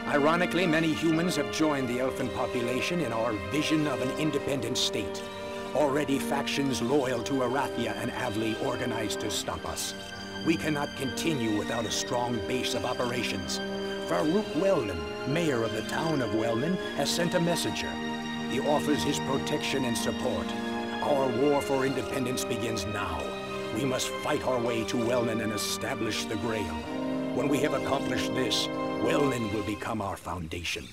Ironically, many humans have joined the elfin population in our vision of an independent state. Already factions loyal to Arathia and Avli organized to stop us. We cannot continue without a strong base of operations. Farouk Wellman, mayor of the town of Wellman, has sent a messenger. He offers his protection and support. Our war for independence begins now. We must fight our way to Wellman and establish the Grail. When we have accomplished this, Wellman will become our foundation.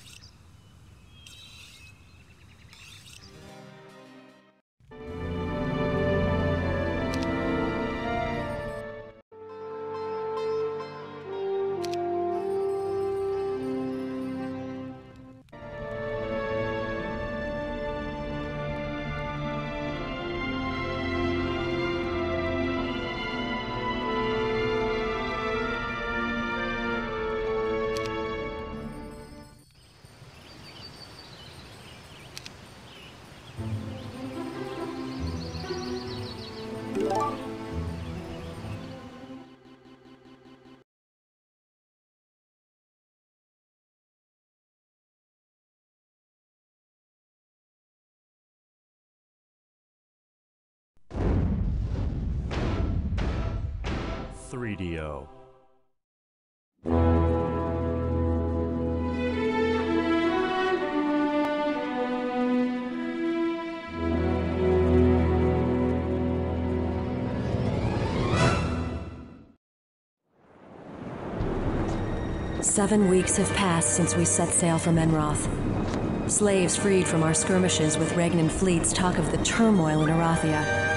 .3DO. Seven weeks have passed since we set sail from Enroth. Slaves freed from our skirmishes with Regnan fleets talk of the turmoil in Arathia.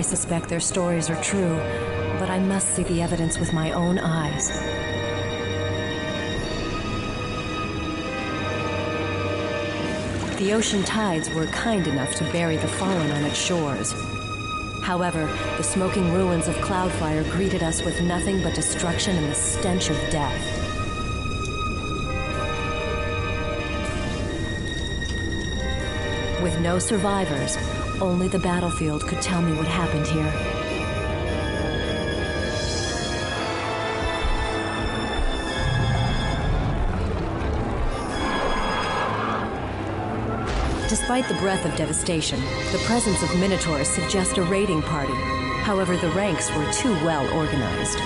I suspect their stories are true, but I must see the evidence with my own eyes. The ocean tides were kind enough to bury the fallen on its shores. However, the smoking ruins of Cloudfire greeted us with nothing but destruction and the stench of death. With no survivors, only the battlefield could tell me what happened here. Despite the breath of devastation, the presence of Minotaurs suggests a raiding party. However, the ranks were too well organized.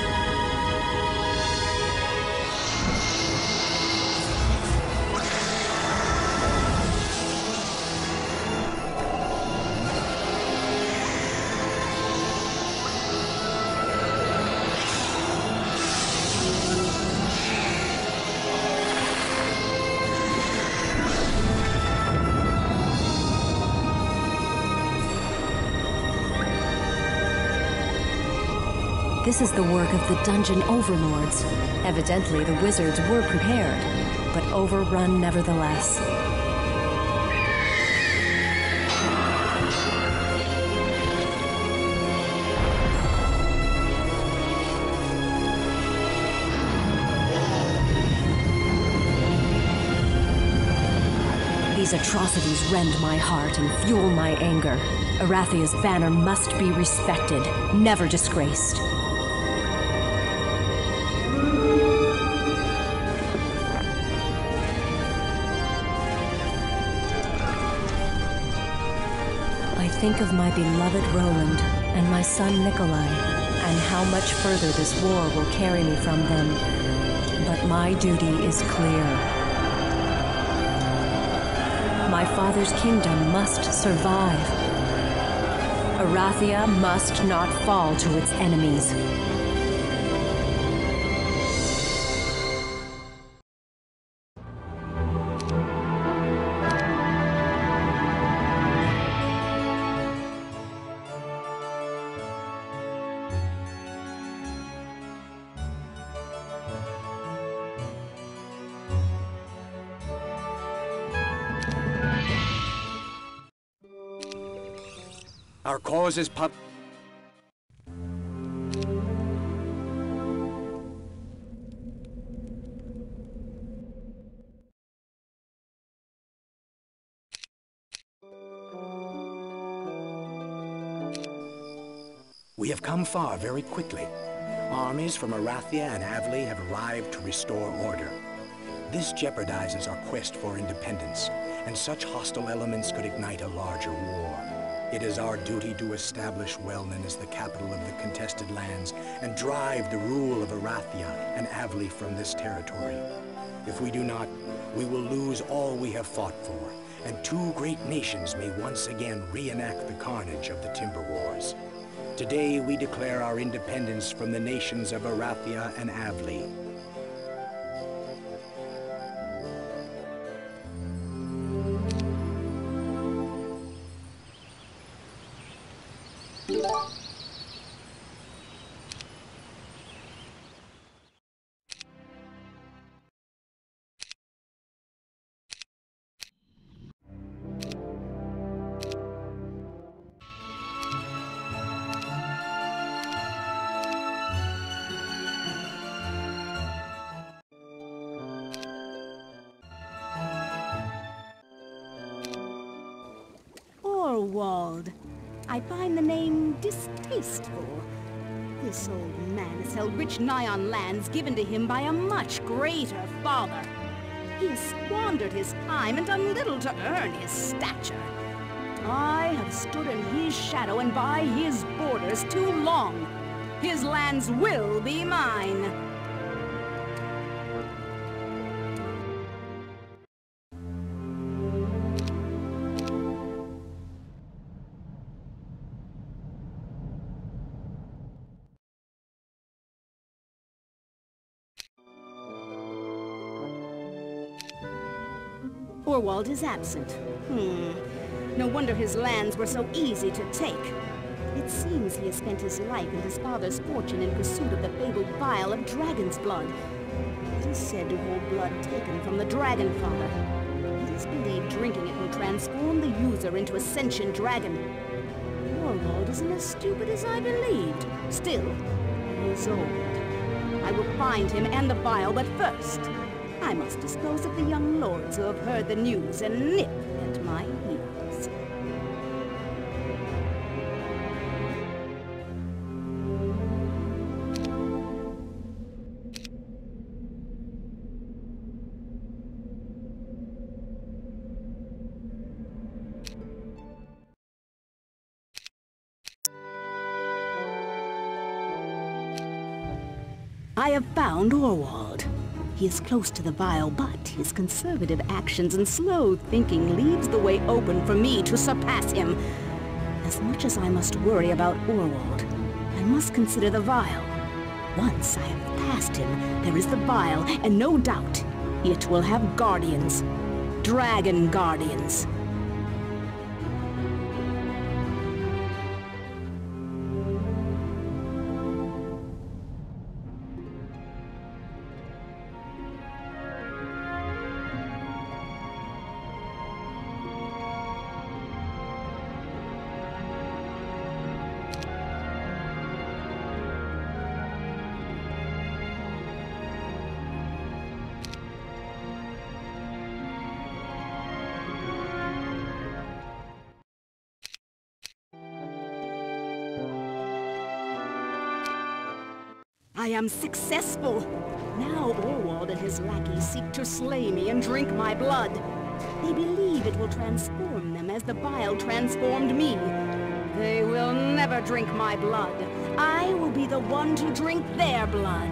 This is the work of the dungeon overlords. Evidently, the wizards were prepared, but overrun nevertheless. These atrocities rend my heart and fuel my anger. Arathia's banner must be respected, never disgraced. I think of my beloved Roland and my son Nikolai, and how much further this war will carry me from them. But my duty is clear. My father's kingdom must survive. Arathia must not fall to its enemies. Our cause is We have come far very quickly. Armies from Arathia and Avli have arrived to restore order. This jeopardizes our quest for independence, and such hostile elements could ignite a larger war. It is our duty to establish Wellnan as the capital of the contested lands and drive the rule of Arathia and Avli from this territory. If we do not, we will lose all we have fought for, and two great nations may once again reenact the carnage of the Timber Wars. Today we declare our independence from the nations of Arathia and Avli. Orwald. I find the name distasteful. This old man has held rich Nyan lands given to him by a much greater father. He has squandered his time and done little to earn his stature. I have stood in his shadow and by his borders too long. His lands will be mine. Orwald is absent. No wonder his lands were so easy to take. It seems he has spent his life and his father's fortune in pursuit of the fabled vial of dragon's blood. It is said to hold blood taken from the Dragon Father. It is believed drinking it will transform the user into a sentient dragon. Orwald isn't as stupid as I believed. Still, he is old. I will find him and the vial, but first, I must dispose of the young lords who have heard the news and nip at my heels. I have found Orwald. He is close to the vial, but his conservative actions and slow thinking leaves the way open for me to surpass him. As much as I must worry about Orwald, I must consider the vial. Once I have passed him, there is the vial, and no doubt, it will have guardians. Dragon guardians. I am successful! Now Orwald and his lackeys seek to slay me and drink my blood. They believe it will transform them as the vial transformed me. They will never drink my blood. I will be the one to drink their blood.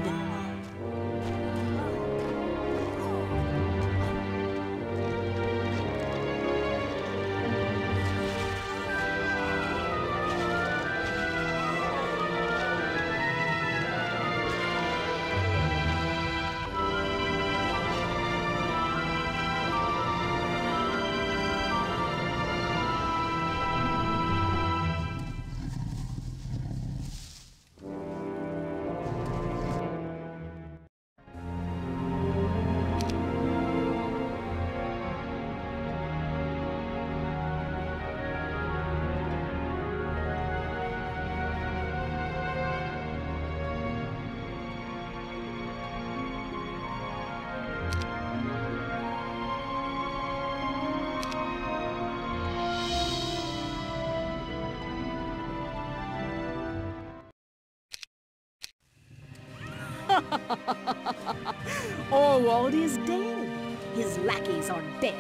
Orwald is dead. His lackeys are dead.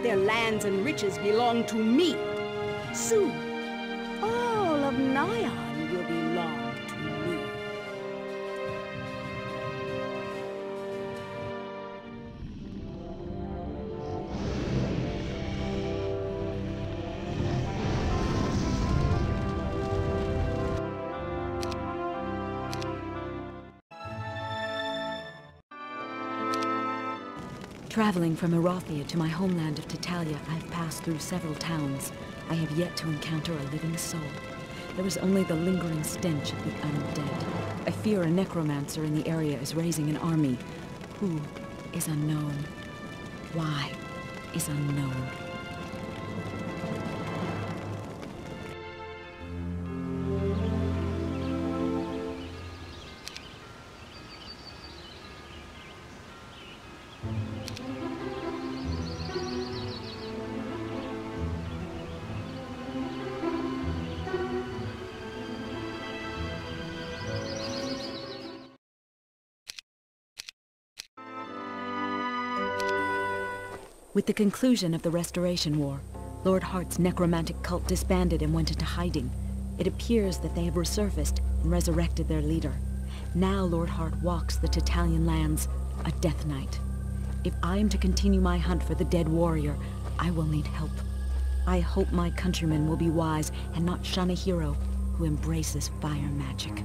Their lands and riches belong to me. Soon, all of Nyan will belong to me. Traveling from Arathia to my homeland of Titalia, I've passed through several towns. I have yet to encounter a living soul. There is only the lingering stench of the undead. I fear a necromancer in the area is raising an army. Who is unknown? Why is unknown? With the conclusion of the Restoration War, Lord Hart's necromantic cult disbanded and went into hiding. It appears that they have resurfaced and resurrected their leader. Now Lord Hart walks the Titalian lands, a death knight. If I am to continue my hunt for the dead warrior, I will need help. I hope my countrymen will be wise and not shun a hero who embraces fire magic.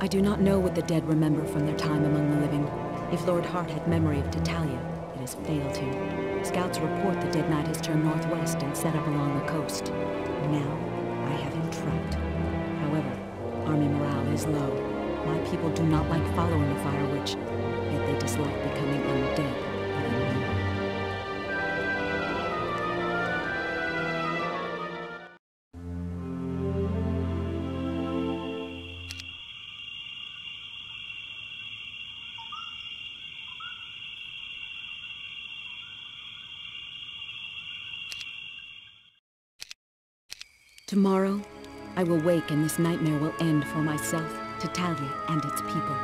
I do not know what the dead remember from their time among the living. If Lord Hart had memory of Tatalia, it has failed him. Scouts report the dead knight has turned northwest and set up along the coast. Now, I have him trapped. However, army morale is low. My people do not like following the Fire Witch, yet they dislike becoming undead even more. Tomorrow, I will wake and this nightmare will end for myself, Tatalia, and its people.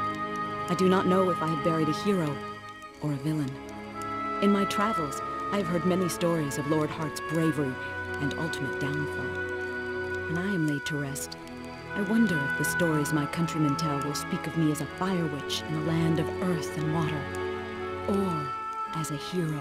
I do not know if I have buried a hero or a villain. In my travels, I have heard many stories of Lord Hart's bravery and ultimate downfall. When I am laid to rest, I wonder if the stories my countrymen tell will speak of me as a fire witch in a land of earth and water, or as a hero.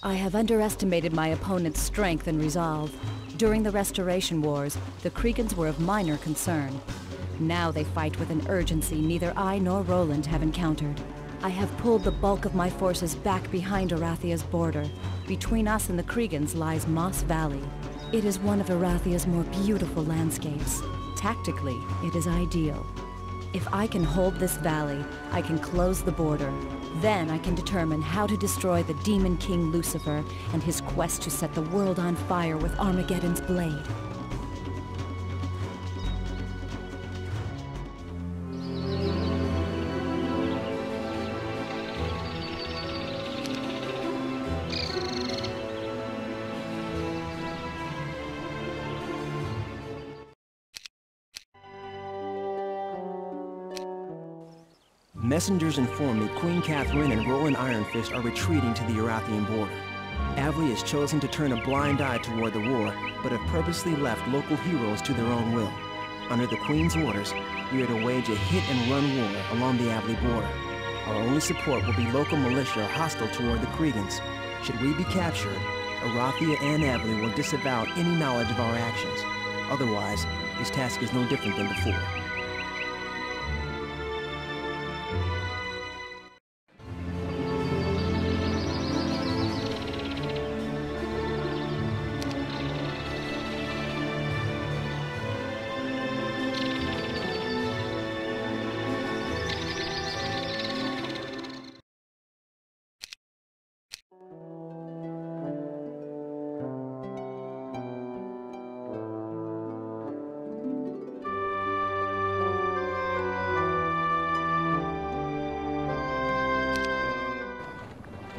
I have underestimated my opponent's strength and resolve. During the Restoration Wars, the Kriegans were of minor concern. Now they fight with an urgency neither I nor Roland have encountered. I have pulled the bulk of my forces back behind Arathia's border. Between us and the Kriegans lies Moss Valley. It is one of Arathia's more beautiful landscapes. Tactically, it is ideal. If I can hold this valley, I can close the border. Then I can determine how to destroy the Demon King Lucifer and his quest to set the world on fire with Armageddon's blade. Messengers inform me Queen Catherine and Roland Ironfist are retreating to the Arathian border. Avli has chosen to turn a blind eye toward the war, but have purposely left local heroes to their own will. Under the Queen's orders, we are to wage a hit-and-run war along the Avli border. Our only support will be local militia hostile toward the Kriegans. Should we be captured, Arathia and Avli will disavow any knowledge of our actions. Otherwise, this task is no different than before.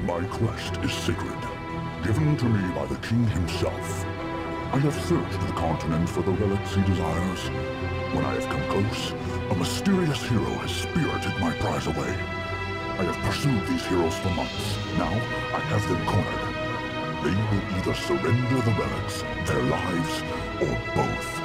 My quest is sacred, given to me by the king himself. I have searched the continent for the relics he desires. When I have come close, a mysterious hero has spirited my prize away. I have pursued these heroes for months. Now, I have them cornered. They will either surrender the relics, their lives, or both.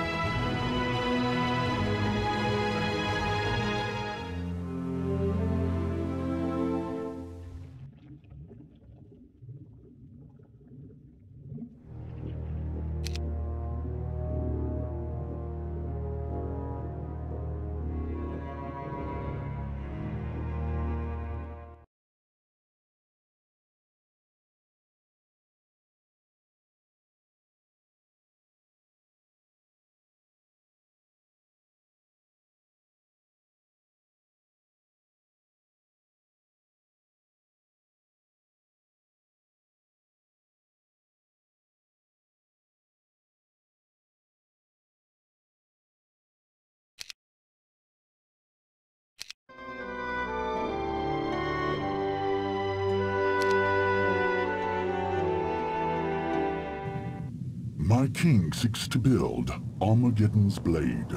My king seeks to build Armageddon's blade.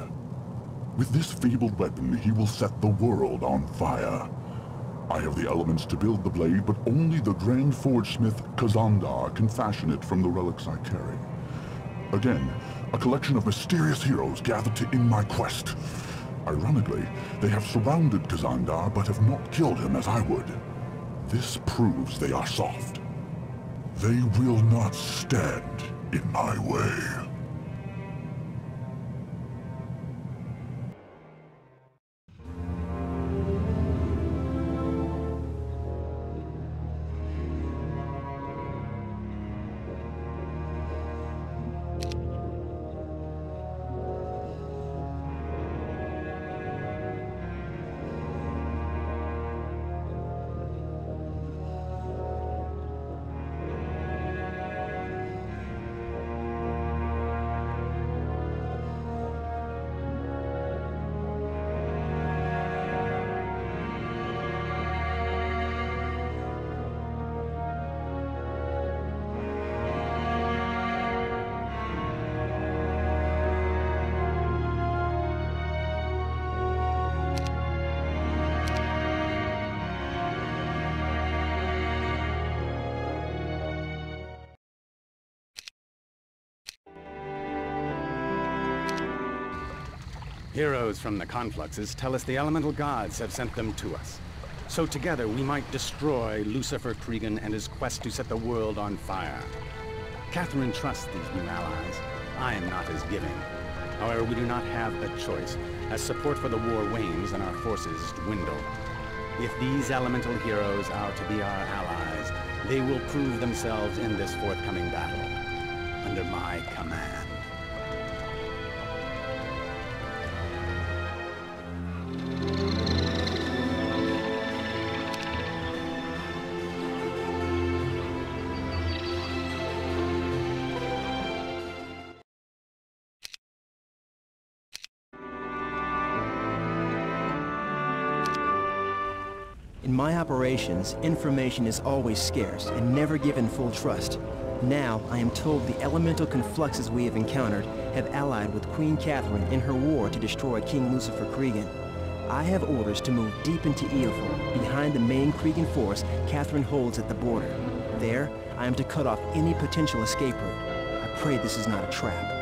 With this fabled weapon, he will set the world on fire. I have the elements to build the blade, but only the grand forge-smith Kazandar can fashion it from the relics I carry. Again, a collection of mysterious heroes gathered to end my quest. Ironically, they have surrounded Kazandar but have not killed him as I would. This proves they are soft. They will not stand in my way. Heroes from the confluxes tell us the elemental gods have sent them to us. So together we might destroy Lucifer Cregan and his quest to set the world on fire. Catherine trusts these new allies. I am not as giving. However, we do not have a choice, as support for the war wanes and our forces dwindle. If these elemental heroes are to be our allies, they will prove themselves in this forthcoming battle, under my command. In my operations, information is always scarce and never given full trust. Now, I am told the elemental confluxes we have encountered have allied with Queen Catherine in her war to destroy King Lucifer Cregan. I have orders to move deep into Eofol, behind the main Cregan force Catherine holds at the border. There, I am to cut off any potential escape route. I pray this is not a trap.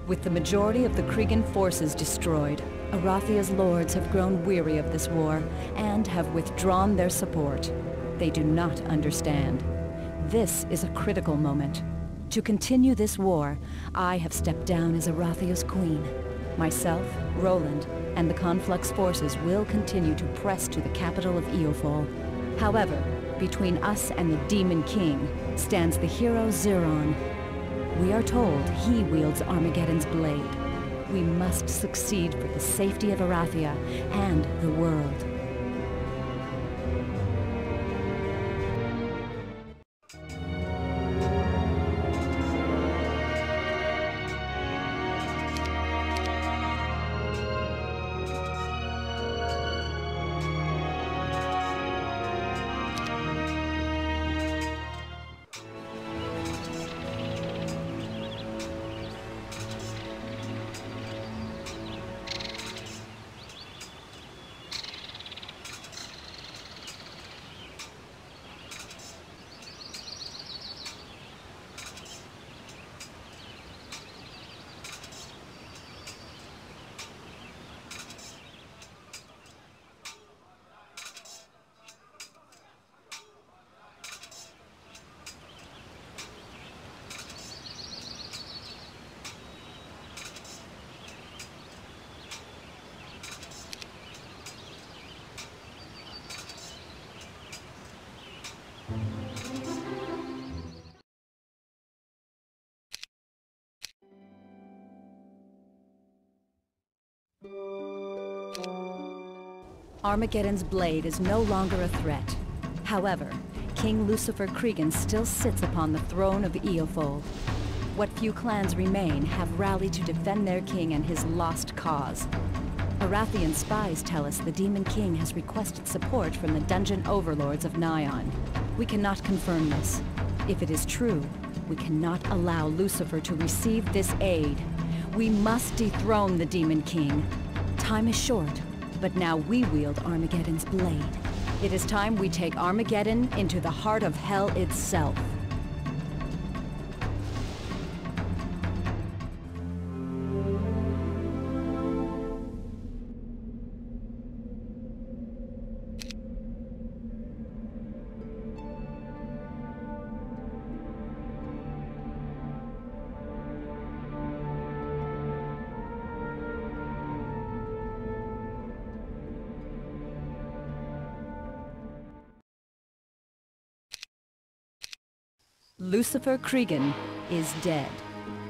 With the majority of the Cregan forces destroyed, Arathia's lords have grown weary of this war and have withdrawn their support. They do not understand. This is a critical moment. To continue this war, I have stepped down as Arathia's queen. Myself, Roland, and the Conflux forces will continue to press to the capital of Eofol. However, between us and the Demon King stands the hero Zeron. We are told he wields Armageddon's blade. We must succeed for the safety of Arathia and the world. Armageddon's blade is no longer a threat. However, King Lucifer Cregan still sits upon the throne of Eofold. What few clans remain have rallied to defend their king and his lost cause. Arathian spies tell us the Demon King has requested support from the dungeon overlords of Nyon. We cannot confirm this. If it is true, we cannot allow Lucifer to receive this aid. We must dethrone the Demon King. Time is short, but now we wield Armageddon's blade. It is time we take Armageddon into the heart of hell itself. Lucifer Cregan is dead.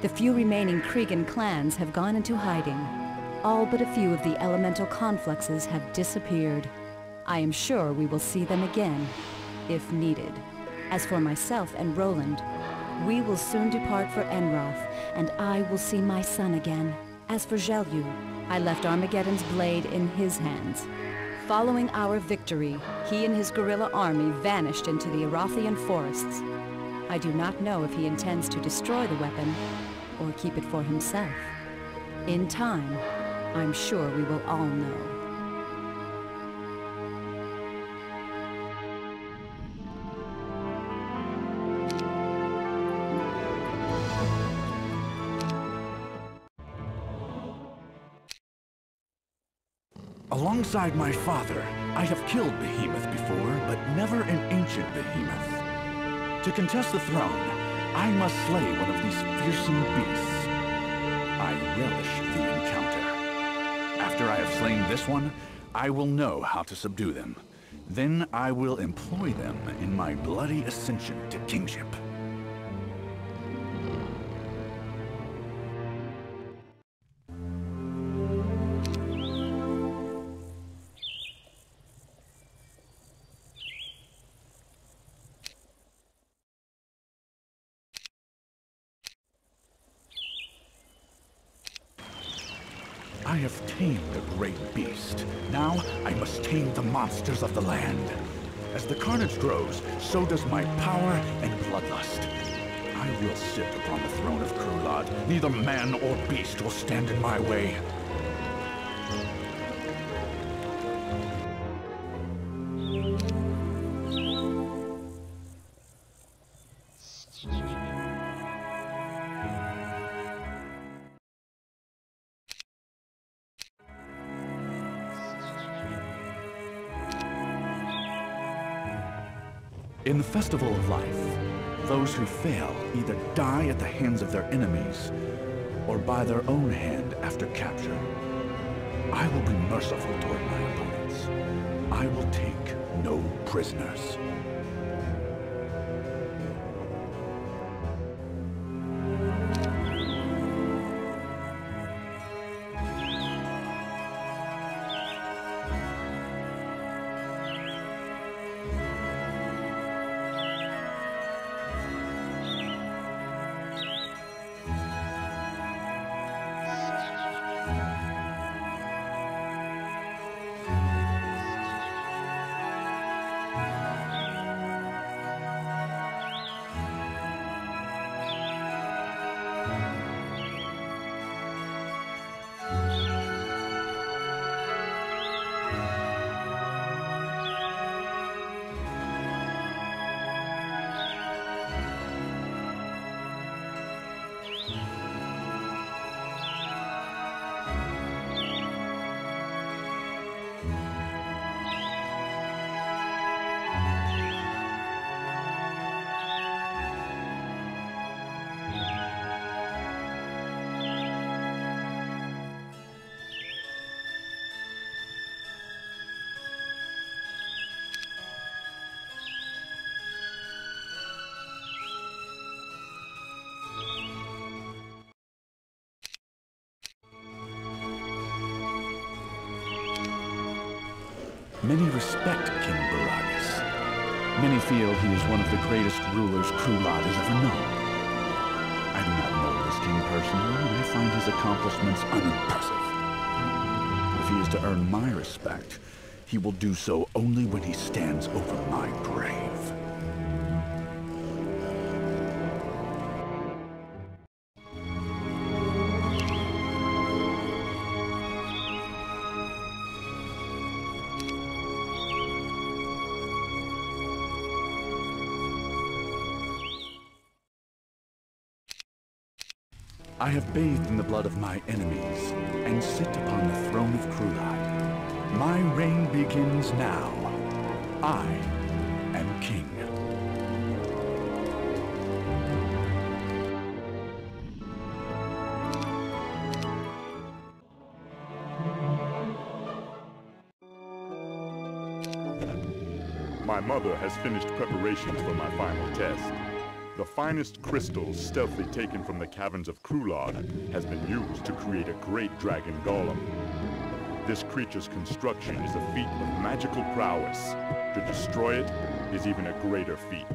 The few remaining Cregan clans have gone into hiding. All but a few of the elemental confluxes have disappeared. I am sure we will see them again, if needed. As for myself and Roland, we will soon depart for Enroth, and I will see my son again. As for Zhelyu, I left Armageddon's blade in his hands. Following our victory, he and his guerrilla army vanished into the Arathian forests. I do not know if he intends to destroy the weapon or keep it for himself. In time, I'm sure we will all know. Alongside my father, I have killed Behemoth before, but never an ancient Behemoth. To contest the throne, I must slay one of these fearsome beasts. I relish the encounter. After I have slain this one, I will know how to subdue them. Then I will employ them in my bloody ascension to kingship. I have tamed a great beast. Now I must tame the monsters of the land. As the carnage grows, so does my power and bloodlust. I will sit upon the throne of Krulad. Neither man or beast will stand in my way. In the Festival of Life, those who fail either die at the hands of their enemies or by their own hand after capture. I will be merciful toward my opponents. I will take no prisoners. Many respect King Baragas. Many feel he is one of the greatest rulers Krulad has ever known. I do not know this king personally, and I find his accomplishments unimpressive. If he is to earn my respect, he will do so only when he stands over my grave. I have bathed in the blood of my enemies, and sit upon the throne of Krulad. My reign begins now. I am king. My mother has finished preparations for my final test. The finest crystals stealthily taken from the caverns of Krulad has been used to create a great dragon golem. This creature's construction is a feat of magical prowess. To destroy it is even a greater feat.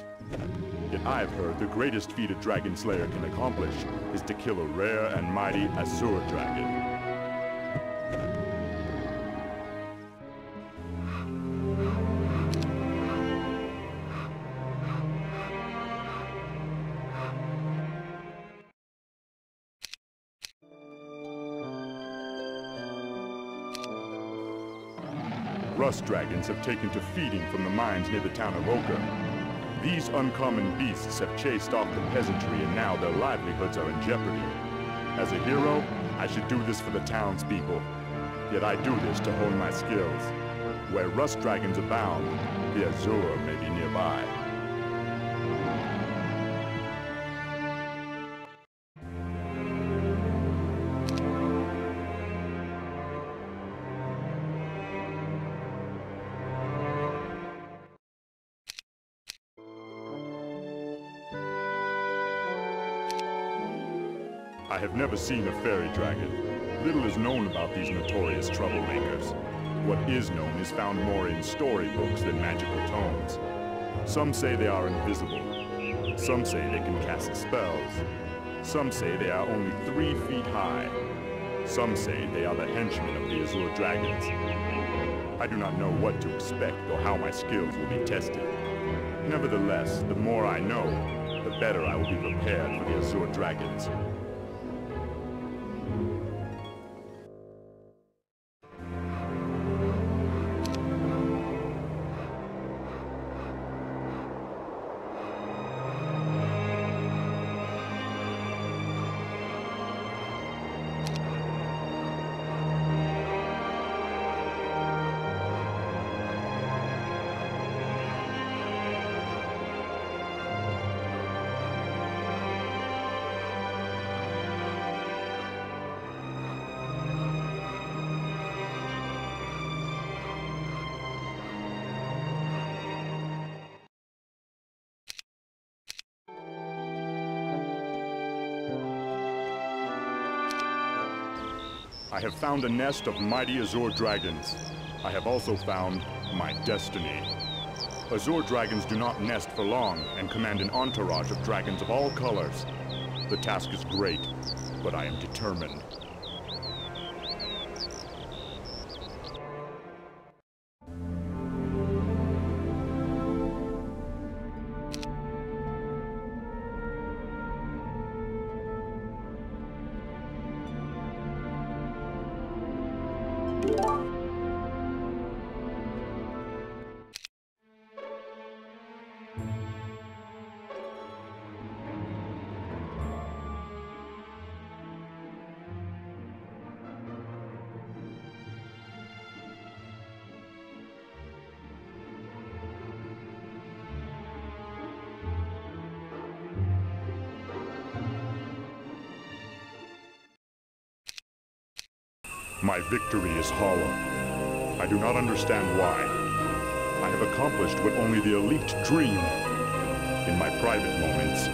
Yet I've heard the greatest feat a dragon slayer can accomplish is to kill a rare and mighty Azure dragon. Rust dragons have taken to feeding from the mines near the town of Oka. These uncommon beasts have chased off the peasantry, and now their livelihoods are in jeopardy. As a hero, I should do this for the townspeople. Yet I do this to hone my skills. Where rust dragons abound, the Azure may be nearby. I have never seen a fairy dragon. Little is known about these notorious troublemakers. What is known is found more in storybooks than magical tomes. Some say they are invisible. Some say they can cast spells. Some say they are only 3 feet high. Some say they are the henchmen of the Azure dragons. I do not know what to expect or how my skills will be tested. Nevertheless, the more I know, the better I will be prepared for the Azure dragons. I have found a nest of mighty Azure dragons. I have also found my destiny. Azure dragons do not nest for long and command an entourage of dragons of all colors. The task is great, but I am determined. My victory is hollow. I do not understand why. I have accomplished what only the elite dream. In my private moments,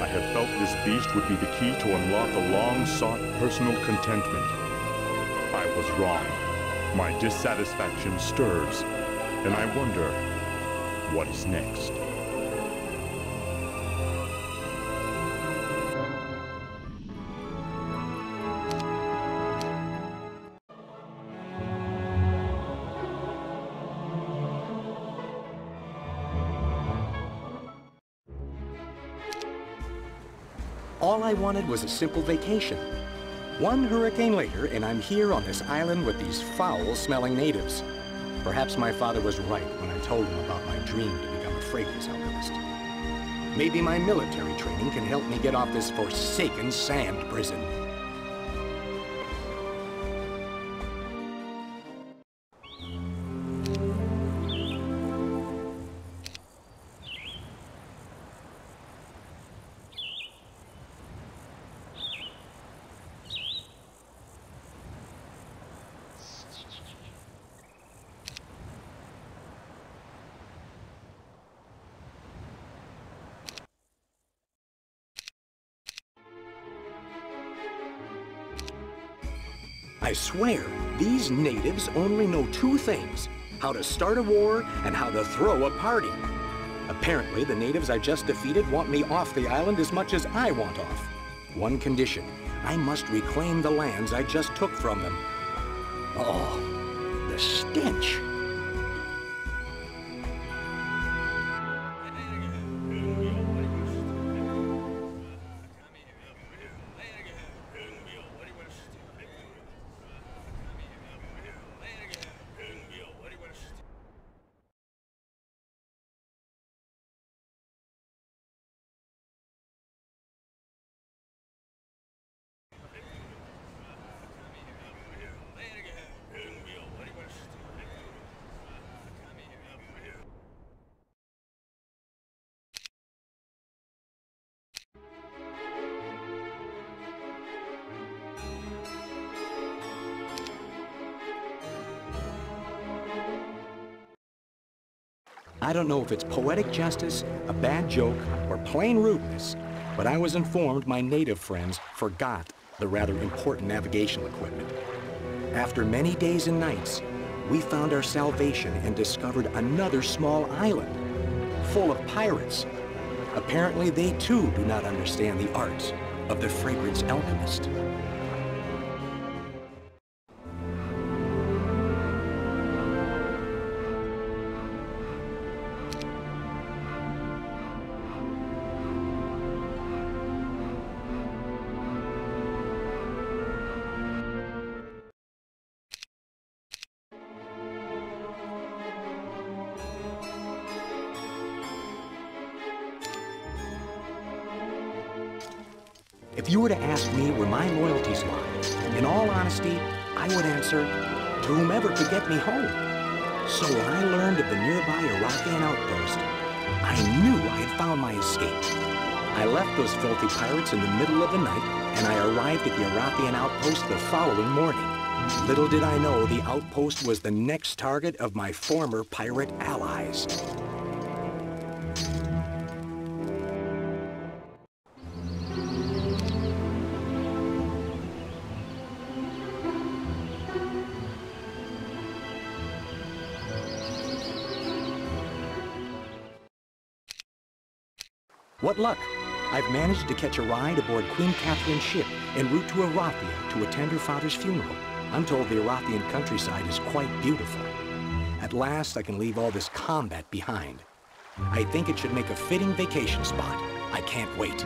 I have felt this beast would be the key to unlock a long-sought personal contentment. I was wrong. My dissatisfaction stirs, And I wonder, what is next? All I wanted was a simple vacation. One hurricane later, and I'm here on this island with these foul-smelling natives. Perhaps my father was right when I told him about my dream to become a fragrance alchemist. Maybe my military training can help me get off this forsaken sand prison. I swear, these natives only know two things: how to start a war and how to throw a party. Apparently, the natives I just defeated want me off the island as much as I want off. One condition: I must reclaim the lands I just took from them. Oh, the stench! I don't know if it's poetic justice, a bad joke, or plain rudeness, but I was informed my native friends forgot the rather important navigational equipment. After many days and nights, we found our salvation and discovered another small island, full of pirates. Apparently, they too do not understand the arts of the fragrance alchemist. If you were to ask me where my loyalties lie, in all honesty, I would answer, to whomever could get me home. So when I learned of the nearby Iraqian outpost, I knew I had found my escape. I left those filthy pirates in the middle of the night, and I arrived at the Iraqian outpost the following morning. Little did I know the outpost was the next target of my former pirate allies. What luck! I've managed to catch a ride aboard Queen Catherine's ship en route to Arathia to attend her father's funeral. I'm told the Arathian countryside is quite beautiful. At last, I can leave all this combat behind. I think it should make a fitting vacation spot. I can't wait.